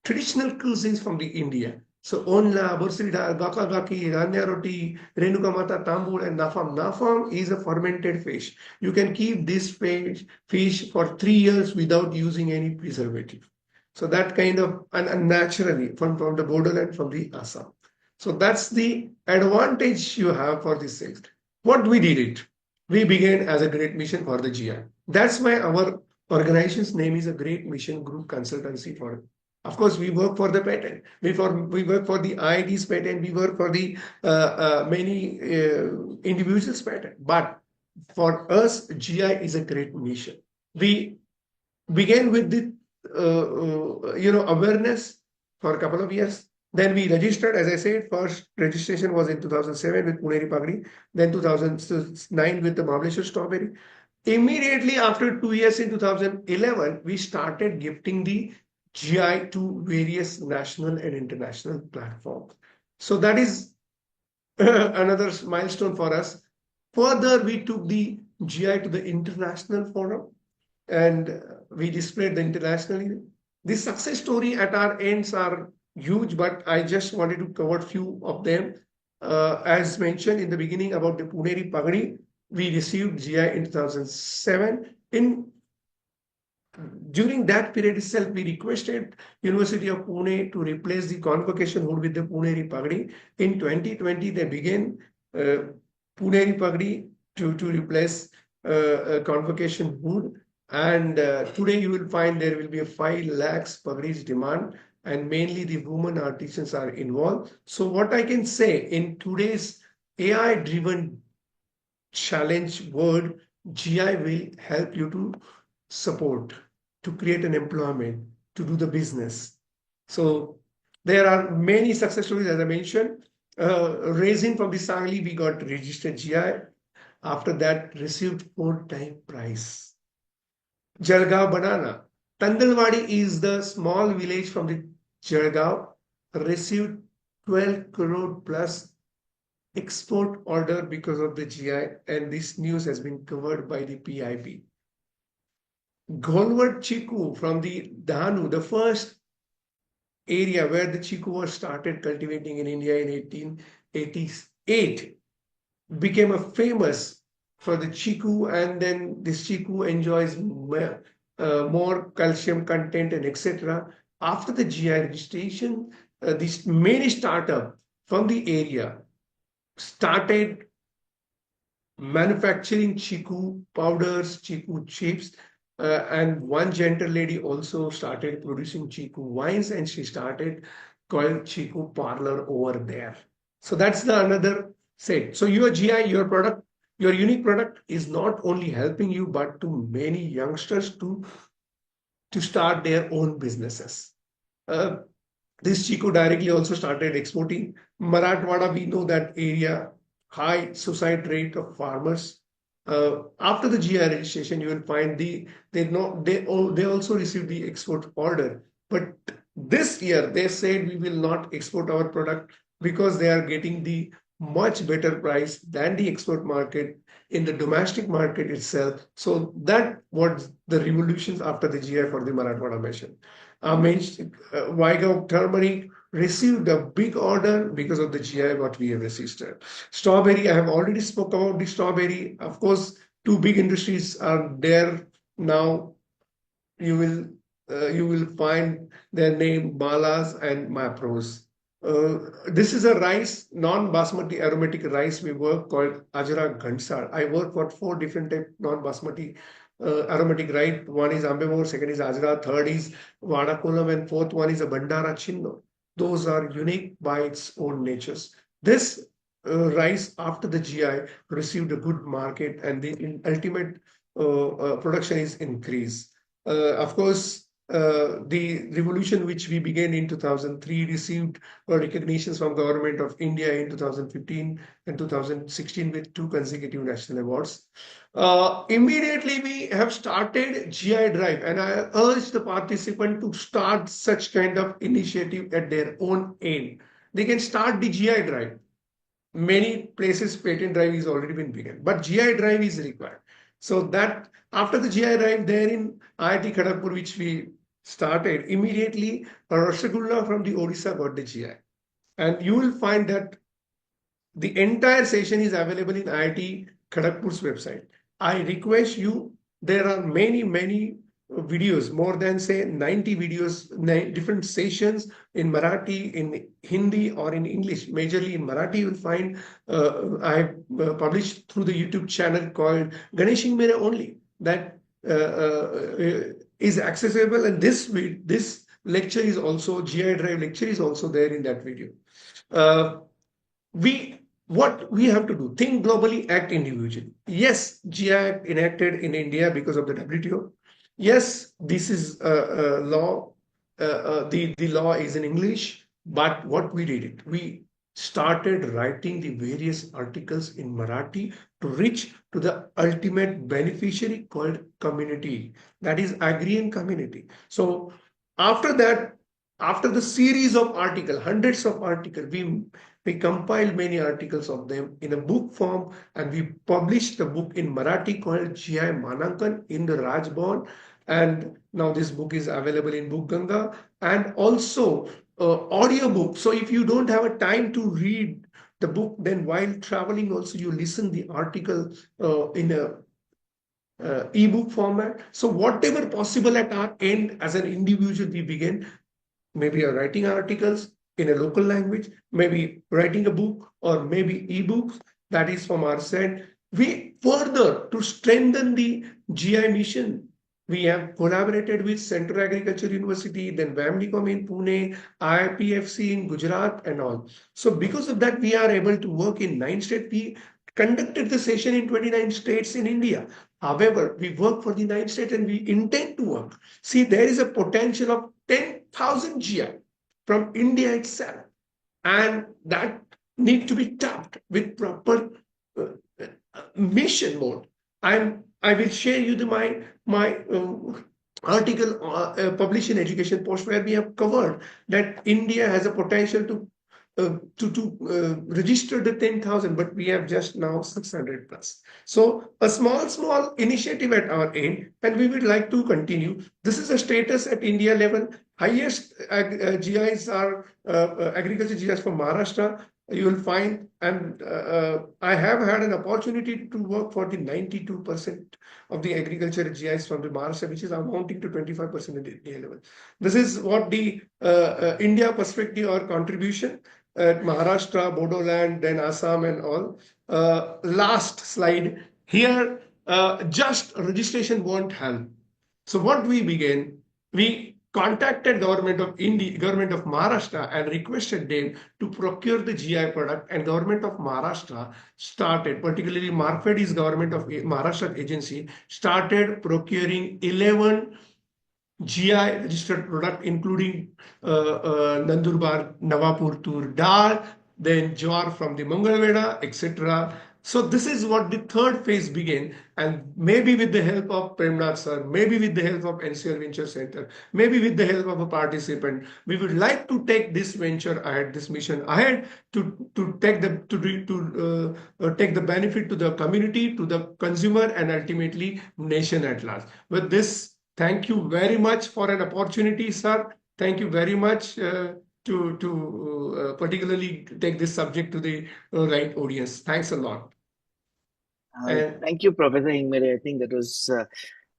traditional cuisines from the India. So onla, bursri dal, gaka gaki, ranya roti, renuka mata, tambul, and nafam. Nafam is a fermented fish. You can keep this fish for 3 years without using any preservative. So that kind of and naturally from the borderland, from the Assam. So that's the advantage you have for this sales. What we did it? We began as a great mission for the GI. That's why our organization's name is a Great Mission Group Consultancy for. Of course, we work for the patent. We work for the IIT's patent. We work for the many individuals' patent. But for us, GI is a great mission. We began with the awareness for a couple of years. Then we registered, as I said, first registration was in 2007 with Puneri Pagdi, then 2009 with the Mahabaleshwar Strawberry. Immediately after 2 years in 2011, we started gifting the GI to various national and international platforms. So that is another milestone for us. Further, we took the GI to the international forum, and we displayed the internationally. The success story at our ends are huge, but I just wanted to cover few of them. As mentioned in the beginning about the Puneri Pagdi, we received GI in 2007. During that period itself, we requested University of Pune to replace the convocation hood with the Puneri Pagdi. In 2020, they began Puneri Pagdi to replace a convocation hood. And today you will find there will be a 5 lakhs Pagdis demand, and mainly the women artisans are involved. So what I can say, in today's AI-driven challenge world, GI will help you to support, to create an employment, to do the business. So there are many success stories, as I mentioned. Raising from the Sangli, we got registered GI. After that, received 4-time prize. Jalgaon banana. Tandalwadi is the small village from the Jalgaon, received 12 crore plus export order because of the GI, and this news has been covered by the PIP. Gholwat Chiku from the Dahanu, the first area where the Chiku was started cultivating in India in 1888, became a famous for the Chiku, and then this Chiku enjoys more calcium content and etc. After the GI registration, this many startup from the area started manufacturing Chiku powders, Chiku chips, and one gentle lady also started producing Chiku wines, and she started called Chiku Parlor over there. So that's the another set. So your GI, your product, your unique product is not only helping you, but to many youngsters to start their own businesses. This Chiku directly also started exporting. Marathwada, we know that area, high suicide rate of farmers. After the GI registration, you will find they also received the export order. But this year, they said we will not export our product because they are getting the much better price than the export market in the domestic market itself. So that was the revolutions after the GI for the Marathwada mission. Vigo turmeric received a big order because of the GI what we have resisted. Strawberry, I have already spoke about the strawberry. Of course, two big industries are there now. You will find their name Balas and Mapros. This is a rice, non-basmati aromatic rice we work called Ajra Ghansar. I work for four different type non-basmati aromatic rice. One is Ambemor, second is Ajra, third is Vada Kolam, and fourth one is a Bandara Chinno. Those are unique by its own natures. This rice after the GI received a good market, and the ultimate production is increased. Of course, the revolution which we began in 2003 received recognitions from government of India in 2015 and 2016 with two consecutive national awards. Immediately we have started GI drive, and I urge the participant to start such kind of initiative at their own end. They can start the GI drive. Many places patent drive is already been begun, but GI drive is required. So that after the GI drive there in IIT Kharagpur, which we started, immediately a Rasgulla from the Odisha got the GI. And you will find that the entire session is available in IIT Kharagpur's website. I request you, there are many videos, more than say 90 videos, different sessions in Marathi, in Hindi, or in English. Majorly in Marathi, you will find I have published through the YouTube channel called Ganesh Hingmire only, that is accessible. And this lecture is also, GI Drive lecture is also there in that video. What we have to do, think globally, act individually. Yes, GI Act enacted in India because of the WTO. Yes, this is a law. The law is in English, but what we did it, we started writing the various articles in Marathi to reach to the ultimate beneficiary called community, that is agrarian community. So after that, after the series of articles, hundreds of articles, we compiled many articles of them in a book form, and we published the book in Marathi called GI Manankan in the Rajbhavan. And now this book is available in Book Ganga, and also audio book. So if you don't have a time to read the book, then while traveling also you listen the article in a ebook format. So whatever possible at our end as an individual, we begin maybe writing articles in a local language, maybe writing a book, or maybe ebooks. That is from our side. We further, to strengthen the GI mission, we have collaborated with Central Agriculture University, then VAMDICOM in Pune, IPFC in Gujarat, and all. So because of that, we are able to work in 9 states. We conducted the session in 29 states in India. However, we work for the 9 states, and we intend to work. See, there is a potential of 10,000 GI from India itself, and that need to be tapped with proper mission mode. I will share you my article published in Education Post, where we have covered that India has a potential to register the 10,000, but we have just now 600 plus. So a small initiative at our end, and we would like to continue. This is a status at India level. Highest GIs are agriculture GIs from Maharashtra. You will find, and I have had an opportunity to work for the 92% of the agriculture GIs from the Maharashtra, which is amounting to 25% at the India level. This is what the India perspective or contribution at Maharashtra, Bodoland, then Assam, and all. Last slide here. Just registration won't help. So what we began, we contacted government of India, government of Maharashtra, and requested them to procure the GI product, and government of Maharashtra started, particularly Marfed is government of Maharashtra agency, started procuring 11 GI registered product, including Nandurbar, Nawapur tur dal, then jawar from the Mangalveda, etc. So this is what the third phase began, and maybe with the help of Premnath sir, maybe with the help of NCR Venture Center, maybe with the help of a participant, we would like to take this venture ahead, this mission ahead, to take the take the benefit to the community, to the consumer, and ultimately nation at large. With this, thank you very much for an opportunity, sir. Thank you very much. To particularly take this subject to the right audience. Thanks a lot. And Thank you, Professor Hingmire. I think that was,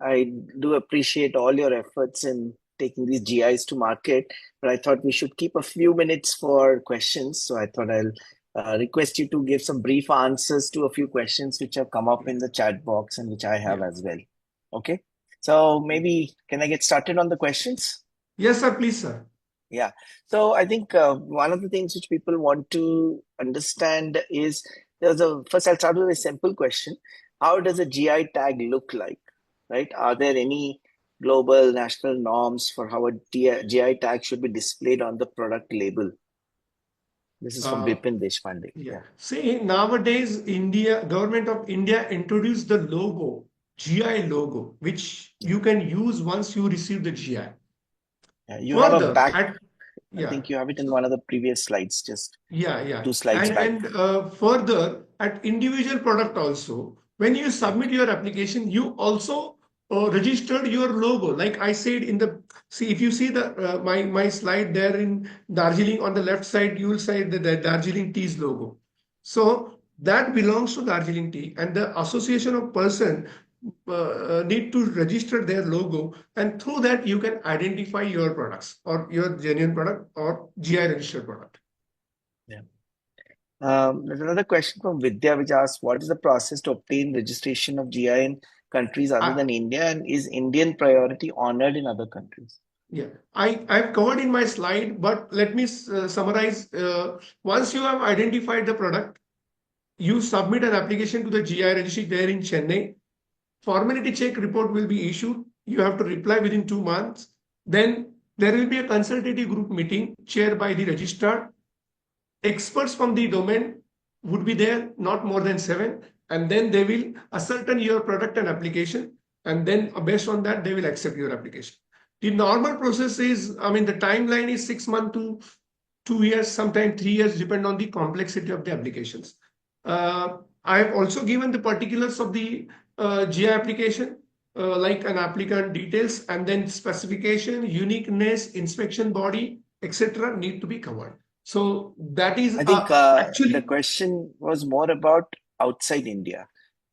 I do appreciate all your efforts in taking these GIs to market, but I thought we should keep a few minutes for questions. So I thought I'll request you to give some brief answers to a few questions which have come up in the chat box and which I have as well. Okay. So maybe can I get started on the questions? Yes, sir, please, sir. Yeah. So I think one of the things which people want to understand is first I'll start with a simple question. How does a GI tag look like, right? Are there any global national norms for how a GI tag should be displayed on the product label? This is from Bipin Deshpande. Yeah. See, nowadays, government of India introduced the logo, GI logo, which you can use once you receive the GI. Yeah, you have a back. I think you have it in one of the previous slides, just 2 slides back. And further, at individual product also, when you submit your application, you also registered your logo. Like I said if you see the my slide there in Darjeeling on the left side, you will see the Darjeeling Tea's logo. So that belongs to Darjeeling Tea, and the association of person need to register their logo, and through that you can identify your products or your genuine product or GI registered product. Yeah. There's another question from Vidya which asks, what is the process to obtain registration of GI in countries other than India, and is Indian priority honored in other countries? Yeah, I've covered in my slide, but let me summarize. Once you have identified the product, you submit an application to the GI registry there in Chennai. Formality check report will be issued. You have to reply within 2 months. Then there will be a consultative group meeting chaired by the registrar. Experts from the domain would be there, not more than 7, and then they will ascertain your product and application, and then based on that, they will accept your application. The normal process is, the timeline is 6 months to 2 years, sometimes 3 years, depend on the complexity of the applications. I have also given the particulars of the GI application, like an applicant details, and then specification, uniqueness, inspection body, etc. need to be covered. So that is, I think actually the question was more about outside India,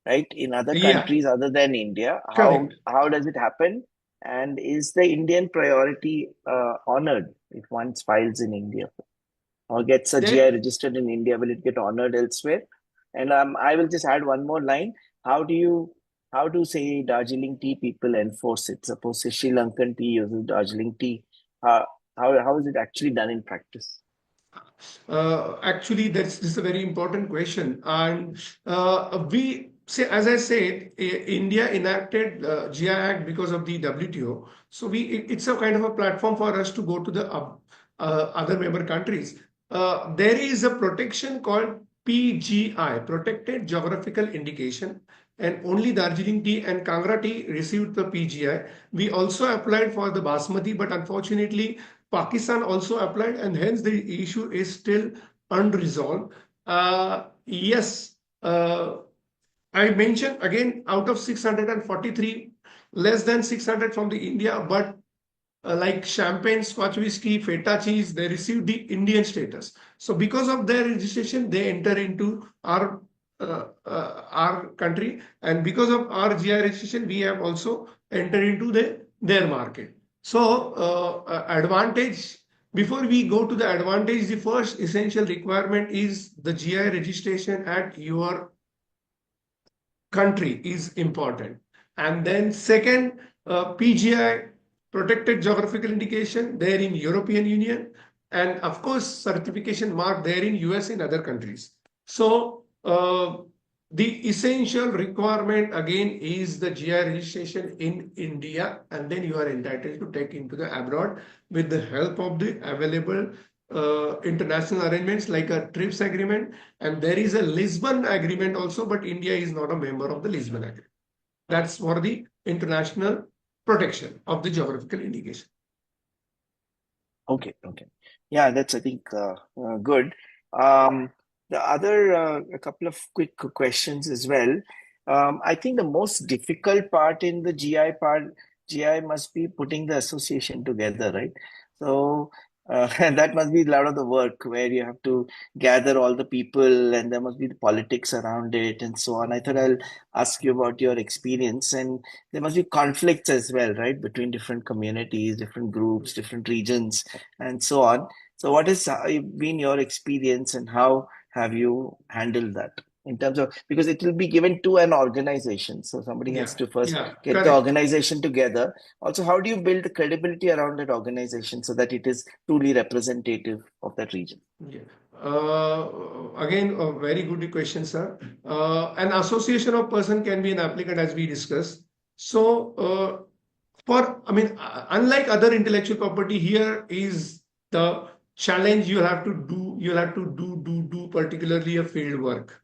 right? In other countries other than India, how does it happen? And is the Indian priority honored if one files in India or gets a GI registered in India? Will it get honored elsewhere? And I will just add one more line. How do say Darjeeling Tea people enforce it? Suppose say Sri Lankan tea uses Darjeeling tea. How is it actually done in practice? Actually, this is a very important question, and we say, as I said, India enacted GI Act because of the WTO. So it's a kind of a platform for us to go to the other member countries. There is a protection called PGI, Protected Geographical Indication, and only Darjeeling tea and Kangra tea received the PGI. We also applied for the Basmati, but unfortunately, Pakistan also applied, and hence the issue is still unresolved. Yes, I mentioned again, out of 643, less than 600 from the India, but like champagne, Scotch whisky, feta cheese, they received the Indian status. So because of their registration, they enter into our country, and because of our GI registration, we have also entered into their market. So advantage, before we go to the advantage, the first essential requirement is the GI registration at your country is important. And then second, PGI, Protected Geographical Indication, there in European Union, and of course certification mark there in US and other countries. So the essential requirement again is the GI registration in India, and then you are entitled to take into the abroad with the help of the available international arrangements like a TRIPS agreement, and there is a Lisbon agreement also, but India is not a member of the Lisbon agreement. That's for the international protection of the geographical indication. Okay, okay. Yeah, that's, I think, good. The other, a couple of quick questions as well. I think the most difficult part in the GI must be putting the association together, right? So, and that must be a lot of the work where you have to gather all the people and there must be the politics around it and so on. I thought I'll ask you about your experience, and there must be conflicts as well, right? Between different communities, different groups, different regions and so on. So, what has been your experience, and how have you handled that in terms of, because it will be given to an organization, so somebody has Yeah, to first yeah, get the correct. organization together. Also, how do you build the credibility around that organization so that it is truly representative of that region? Yeah. Again, a very good question, sir. An association of person can be an applicant, as we discussed. So, unlike other intellectual property, here is the challenge you have to do. You'll have to do particularly a field work.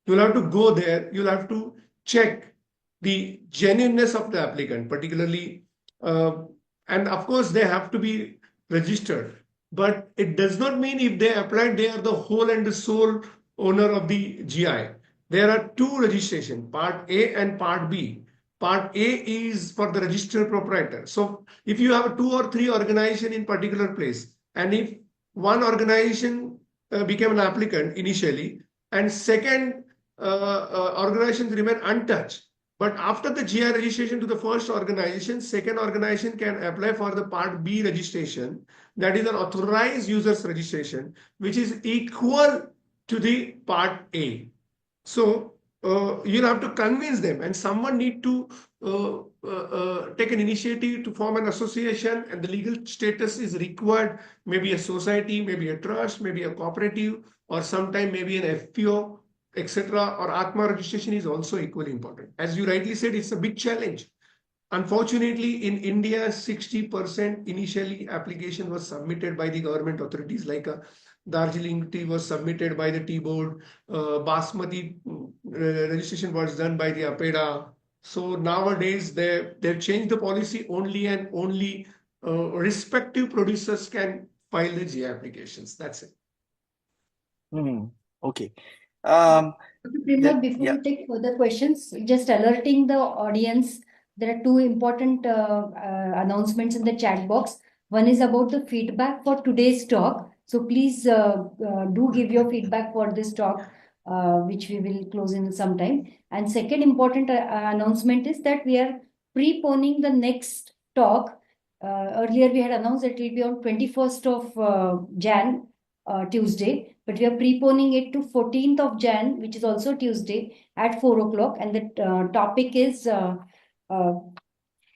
You'll have to go there. You'll have to check the genuineness of the applicant, particularly, uh, and of course, they have to be registered. But it does not mean if they applied, they are the whole and the sole owner of the GI. There are two registration, Part A and Part B. Part A is for the registered proprietor. So if you have two or three organization in particular place, and if one organization became an applicant initially, and second organizations remain untouched. But after the GI registration to the first organization, second organization can apply for the Part B registration, that is an authorized users registration, which is equal to the Part A. So you'll have to convince them, and someone need to take an initiative to form an association, and the legal status is required. Maybe a society, maybe a trust, maybe a cooperative, or sometime maybe an FPO, etc. Or Atma registration is also equally important. As you rightly said, it's a big challenge. Unfortunately, in India, 60% initially application was submitted by the government authorities, like a Darjeeling tea was submitted by the tea board, Basmati registration was done by the APEDA. So nowadays they've changed the policy, only and only respective producers can file the GI applications. That's it. Hmm. Okay. Dr. Premnath, before Yeah. we take further questions, just alerting the audience, there are two important announcements in the chat box. One is about the feedback for today's talk. So please do give your feedback for this talk, which we will close in some time. And second important announcement is that we are preponing the next talk. Earlier we had announced that it will be on 21st of Jan, Tuesday, but we are preponing it to 14th of Jan, which is also Tuesday at 4 o'clock. And the topic is uh,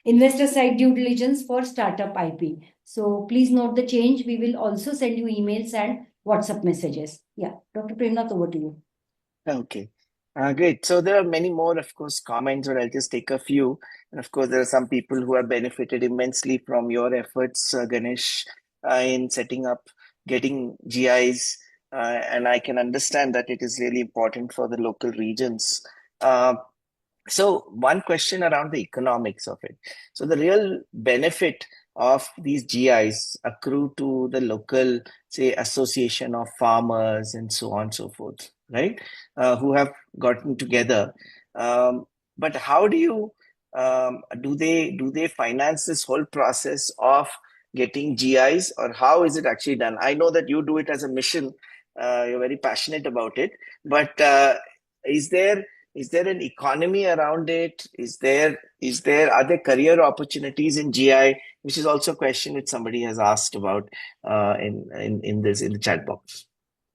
investor side due diligence for startup IP. So please note the change. We will also send you emails and WhatsApp messages. Yeah, Dr. Premnath, over to you. Okay. Great. So there are many more, of course, comments, but I'll just take a few. And of course, there are some people who have benefited immensely from your efforts, Ganesh, in setting up, getting GIs. And I can understand that it is really important for the local regions. So one question around the economics of it. So the real benefit of these GIs accrue to the local, say, association of farmers and so on and so forth, right? Who have gotten together. But how do you do they finance this whole process of getting GIs, or how is it actually done? I know that you do it as a mission. You're very passionate about it, but is there is there an economy around it? Are there career opportunities in GI? Which is also a question which somebody has asked about in the chat box.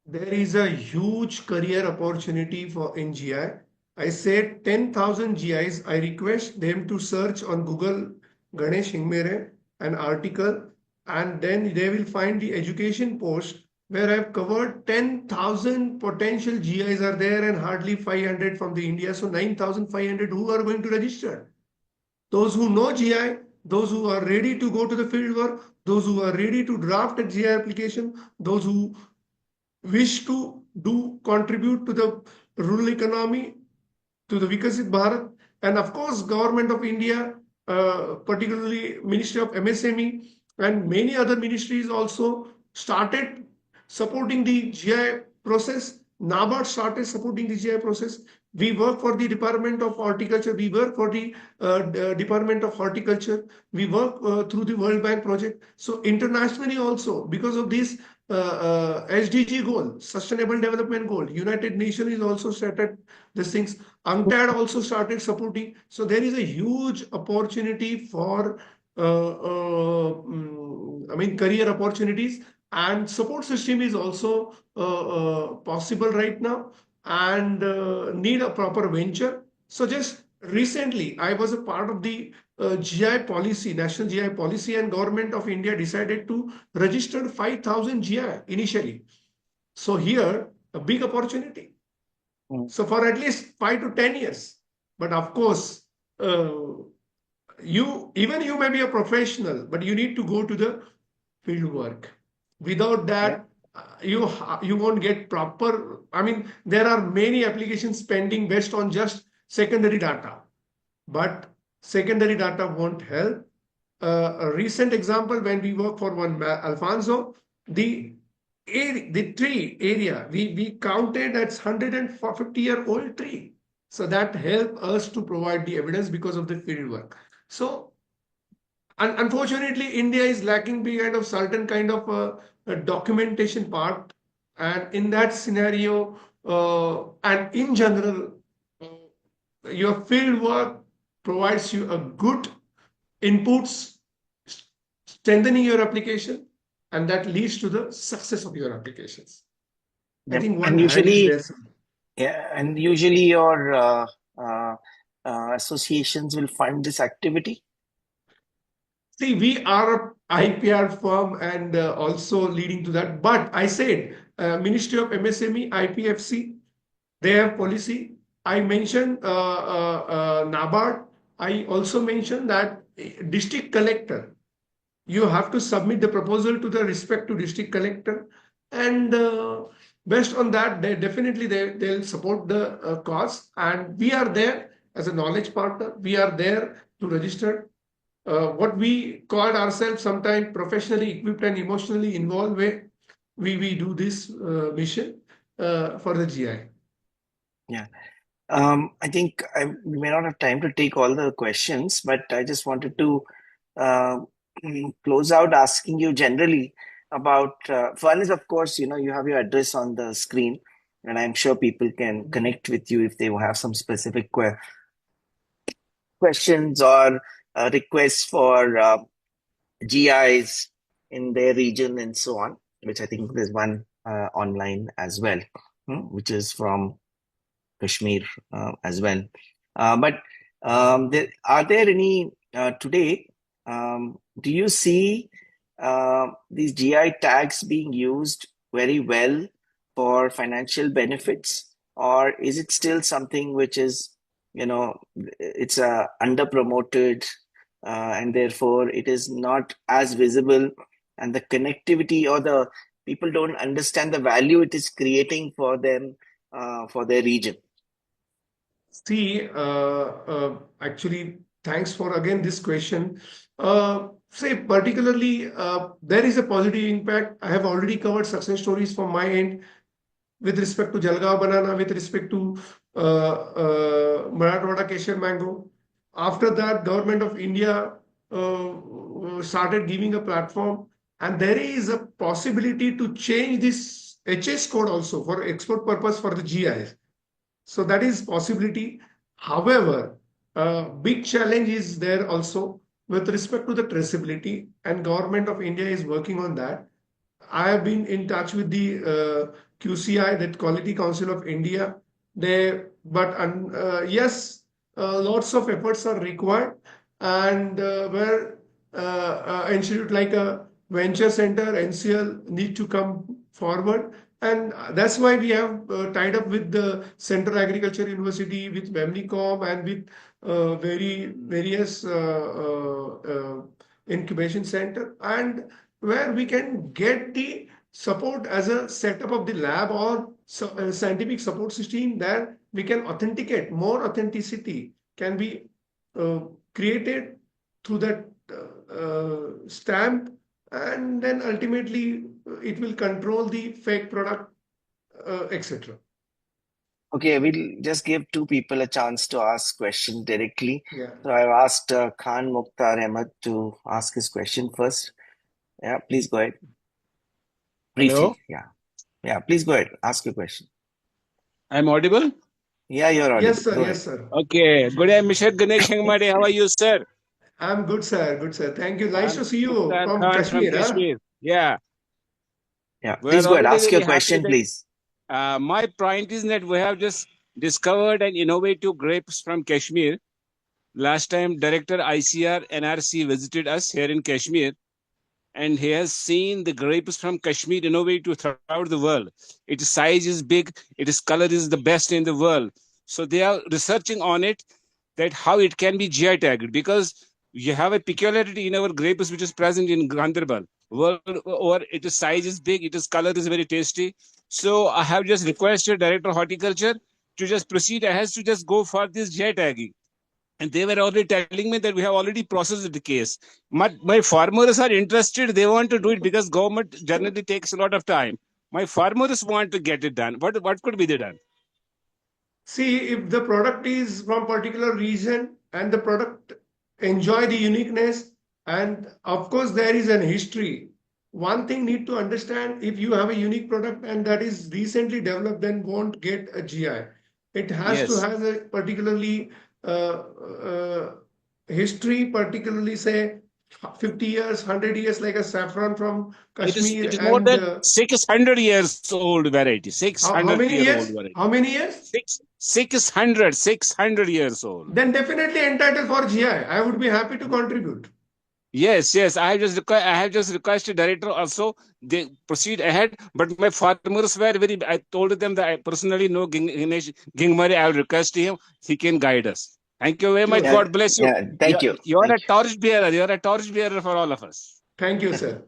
There is a huge career opportunity for in GI. I said 10,000 GIs. I request them to search on Google Ganesh Hingmire an article, and then they will find the education post where I've covered 10,000 potential GIs are there and hardly 500 from the India. So 9,500 who are going to register. Those who know GI, those who are ready to go to the field work, those who are ready to draft a GI application, those who wish to contribute to the rural economy, to the Vikasit Bharat, and of course, Government of India, particularly Ministry of MSME and many other ministries also started supporting the GI process. NABARD started supporting the GI process. We work for the Department of Horticulture. We work for the Department of Horticulture. We work through the World Bank project. So internationally also, because of this SDG goal, Sustainable Development Goal, United Nations is also started these things. UNCTAD also started supporting. So there is a huge opportunity for, career opportunities, and support system is also possible right now, and need a proper venture. So just recently, I was a part of the GI policy, National GI policy, and Government of India decided to register 5,000 GI initially. So here, a big opportunity. So for at least 5 to 10 years. But of course, you may be a professional, but you need to go to the field work. Without that, you won't get proper. I mean, there are many applications pending based on just secondary data, but secondary data won't help. A recent example, when we work for one Alfonso, the tree area we counted that's 150-year-old tree. So that helped us to provide the evidence because of the field work. So unfortunately, India is lacking behind of certain kind of a documentation part, and in that scenario, and in general, your field work provides you a good inputs, strengthening your application, and that leads to the success of your applications. I think one And hand is usually, there. and usually your associations will fund this activity. See, we are a IPR firm, and also leading to that. But I said, Ministry of MSME, IPFC, they have policy. I mentioned NABARD. I also mentioned that district collector, you have to submit the proposal to the respective district collector, and based on that, they'll support the cause, and we are there as a knowledge partner. We are there to register. What we called ourselves sometimes professionally equipped and emotionally involved way. We do this mission for the GI. Yeah. I think we may not have time to take all the questions, but I just wanted to close out asking you generally about one is, of course, you have your address on the screen, and I'm sure people can connect with you if they have some specific questions or requests for GIs in their region and so on, which I think there's one online as well, which is from Kashmir as well. But are there any today? Do you see these GI tags being used very well for financial benefits, or is it still something which is, it's under promoted, and therefore it is not as visible, and the connectivity or the people don't understand the value it is creating for them, for their region? See, actually, thanks for again this question. Say particularly, there is a positive impact. I have already covered success stories from my end with respect to Jalgaon banana, with respect to Marathwada Kesher mango. After that, Government of India started giving a platform, and there is a possibility to change this HS code also for export purpose for the GIs. So that is possibility. However, big challenge is there also with respect to the traceability, and Government of India is working on that. I have been in touch with the QCI, that Quality Council of India. Yes, lots of efforts are required, and where institute like a venture center, NCL, need to come forward. And that's why we have tied up with the Central Agriculture University, with Memnicom, and with various incubation center, and where we can get the support as a setup of the lab or scientific support system, that we can authenticate, more authenticity can be uh, created through that stamp, and then ultimately it will control the fake product, etc. Okay, we'll just give two people a chance to ask question directly. Yeah. So I've asked Khan Mukhtar Ahmed to ask his question first. Yeah, please go ahead. Hello, Briefly. Yeah, please go ahead. Ask your question. I'm audible? Yeah, you're audible. Yes, sir. Go Yes, ahead. sir. Okay. Good day, Mr. Ganesh Hingmire. How are you, sir? I'm good, sir. Good, sir. Thank you. Nice I'm to see you Mukhtar from Khan from Kashmir, huh? Kashmir. Yeah, Yeah, we please are go ahead. already Ask your very happy question, that please. my point is that we have just discovered an innovative grapes from Kashmir. Last time, Director ICR NRC visited us here in Kashmir, and he has seen the grapes from Kashmir innovative throughout the world. Its size is big, its color is the best in the world. So they are researching on it, that how it can be GI tagged, because you have a peculiarity in our grapes which is present in Gandharbal. World over, its size is big, its color is very tasty. So I have just requested Director Horticulture to just proceed ahead to just go for this GI tagging, and they were already telling me that we have already processed the case. My farmers are interested. They want to do it because government generally takes a lot of time. My farmers want to get it done. What could be done? See, if the product is from particular region and the product enjoy the uniqueness, and of course there is an history. One thing need to understand, if you have a unique product and that is recently developed, then won't get a GI. It has to Yes. have a particularly history, particularly say 50 years, 100 years, like a saffron from It is Kashmir, it is more and than 600 years old variety. how 600 many year years? old variety. How many years? 600 years old. Then definitely entitled for GI. I would be happy to contribute. Yes. I have just requested director also. They proceed ahead, but my farmers were very. I told them that I personally know Ganesh Hingmire. I will request him. He can guide us. Thank you very much. Sure. Yeah, God bless you. yeah. Thank you. You're a Thank you. torch bearer. You're a torch bearer for all of us. Thank you, sir.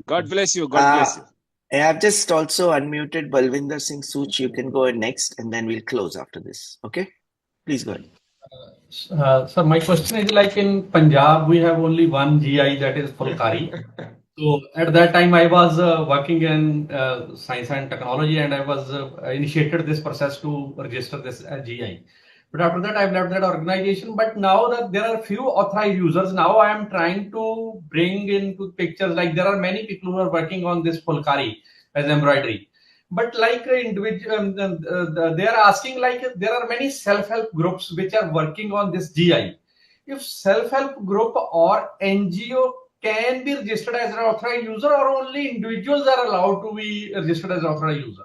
God bless you. God Uh, bless you. I have just also unmuted Balvinder Singh Such. You can go ahead next, and then we'll close after this. Okay? Please go ahead. Sir, my question is, like in Punjab, we have only one GI, that is Fulkari. So at that time, I was working in science and technology, and I was initiated this process to register this GI. But after that, I've left that organization. But now that there are few authorized users, now I am trying to bring into pictures, like there are many people who are working on this Fulkari as embroidery. But like individual, they are asking, like there are many self-help groups which are working on this GI. If self-help group or NGO can be registered as an authorized user, or only individuals are allowed to be registered as authorized user?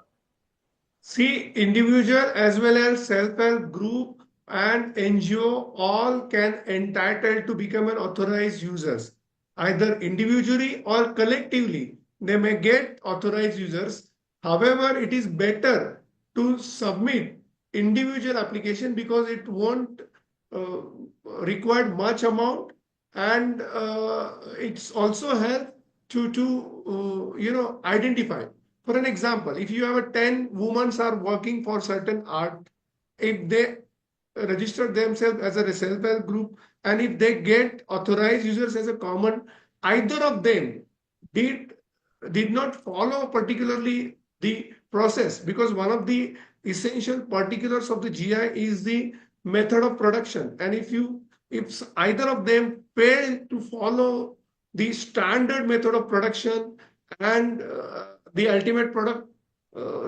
See, individual as well as self-help group and NGO all can entitled to become an authorized users. Either individually or collectively, they may get authorized users. However, it is better to submit individual application because it won't uh, require much amount, and it's also help to identify. For an example, if you have a 10 women are working for certain art, if they register themselves as a self-help group, and if they get authorized users as a common, either of them did did not follow particularly the process, because one of the essential particulars of the GI is the method of production. And if either of them fail to follow the standard method of production, and the ultimate product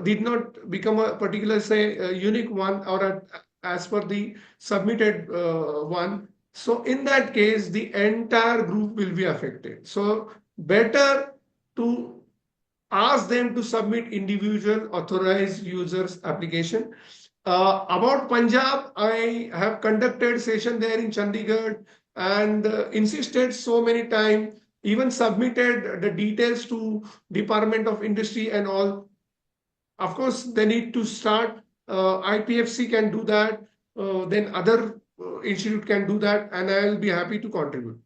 did not become a particular, say, a unique one, or as per the submitted one, so in that case the entire group will be affected. So better to ask them to submit individual authorized users application. About Punjab, I have conducted session there in Chandigarh, and insisted so many times, even submitted the details to Department of Industry and all. Of course, they need to start. IPFC can do that. Then other institute can do that, and I will be happy to contribute.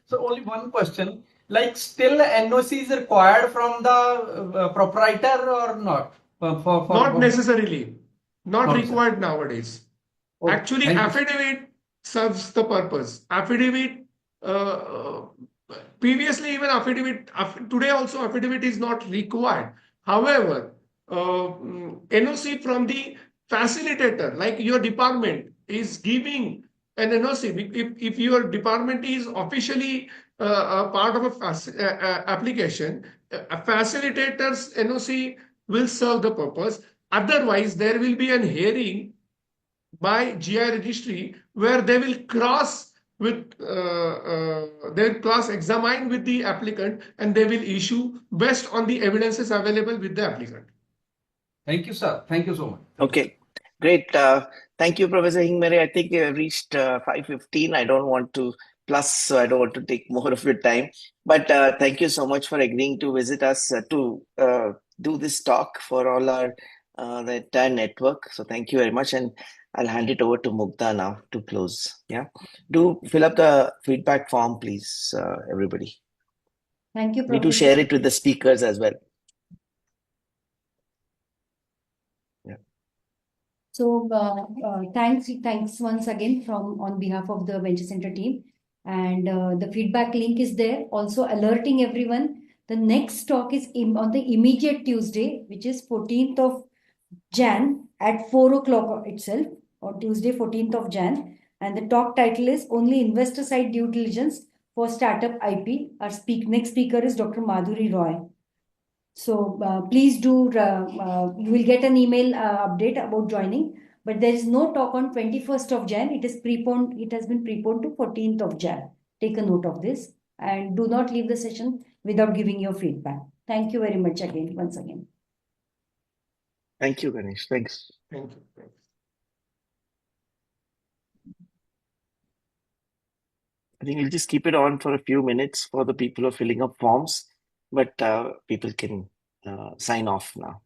So only one question, like still NOC is required from the proprietor or not? Not necessarily, not Not required nowadays. Okay, Actually, thank you. affidavit serves the purpose. Affidavit, previously even affidavit, today also affidavit is not required. However, NOC from the facilitator, like your department is giving an NOC. If your department is officially a part of application, a facilitator's NOC will serve the purpose. Otherwise, there will be an hearing by GI registry where they will cross examine with the applicant, and they will issue based on the evidences available with the applicant. Thank you, sir. Thank you so much. Okay, great. Thank you, Professor Hingmire. I think we have reached 5:15. I don't want to take more of your time. But thank you so much for agreeing to visit us to do this talk for all the entire network. So thank you very much. And I'll hand it over to Mugdha now to close. Yeah. Do fill up the feedback form, please, everybody. Thank you, Need to Professor. share it with the speakers as well. So thanks once again on behalf of the Venture Center team. And the feedback link is there. Also alerting everyone. The next talk is on the immediate Tuesday, which is 14th of Jan at 4 o'clock itself, on Tuesday, 14th of Jan. And the talk title is Only Investor Side Due Diligence for Startup IP. Our next speaker is Dr. Madhuri Roy. So please do, you will get an email update about joining, but there is no talk on 21st of Jan. It has been preponed to 14th of Jan. Take a note of this and do not leave the session without giving your feedback. Thank you very much once again. Thank you, Ganesh. Thanks. Thank you. Thanks. I think we'll just keep it on for a few minutes for the people who are filling up forms, but people can sign off now.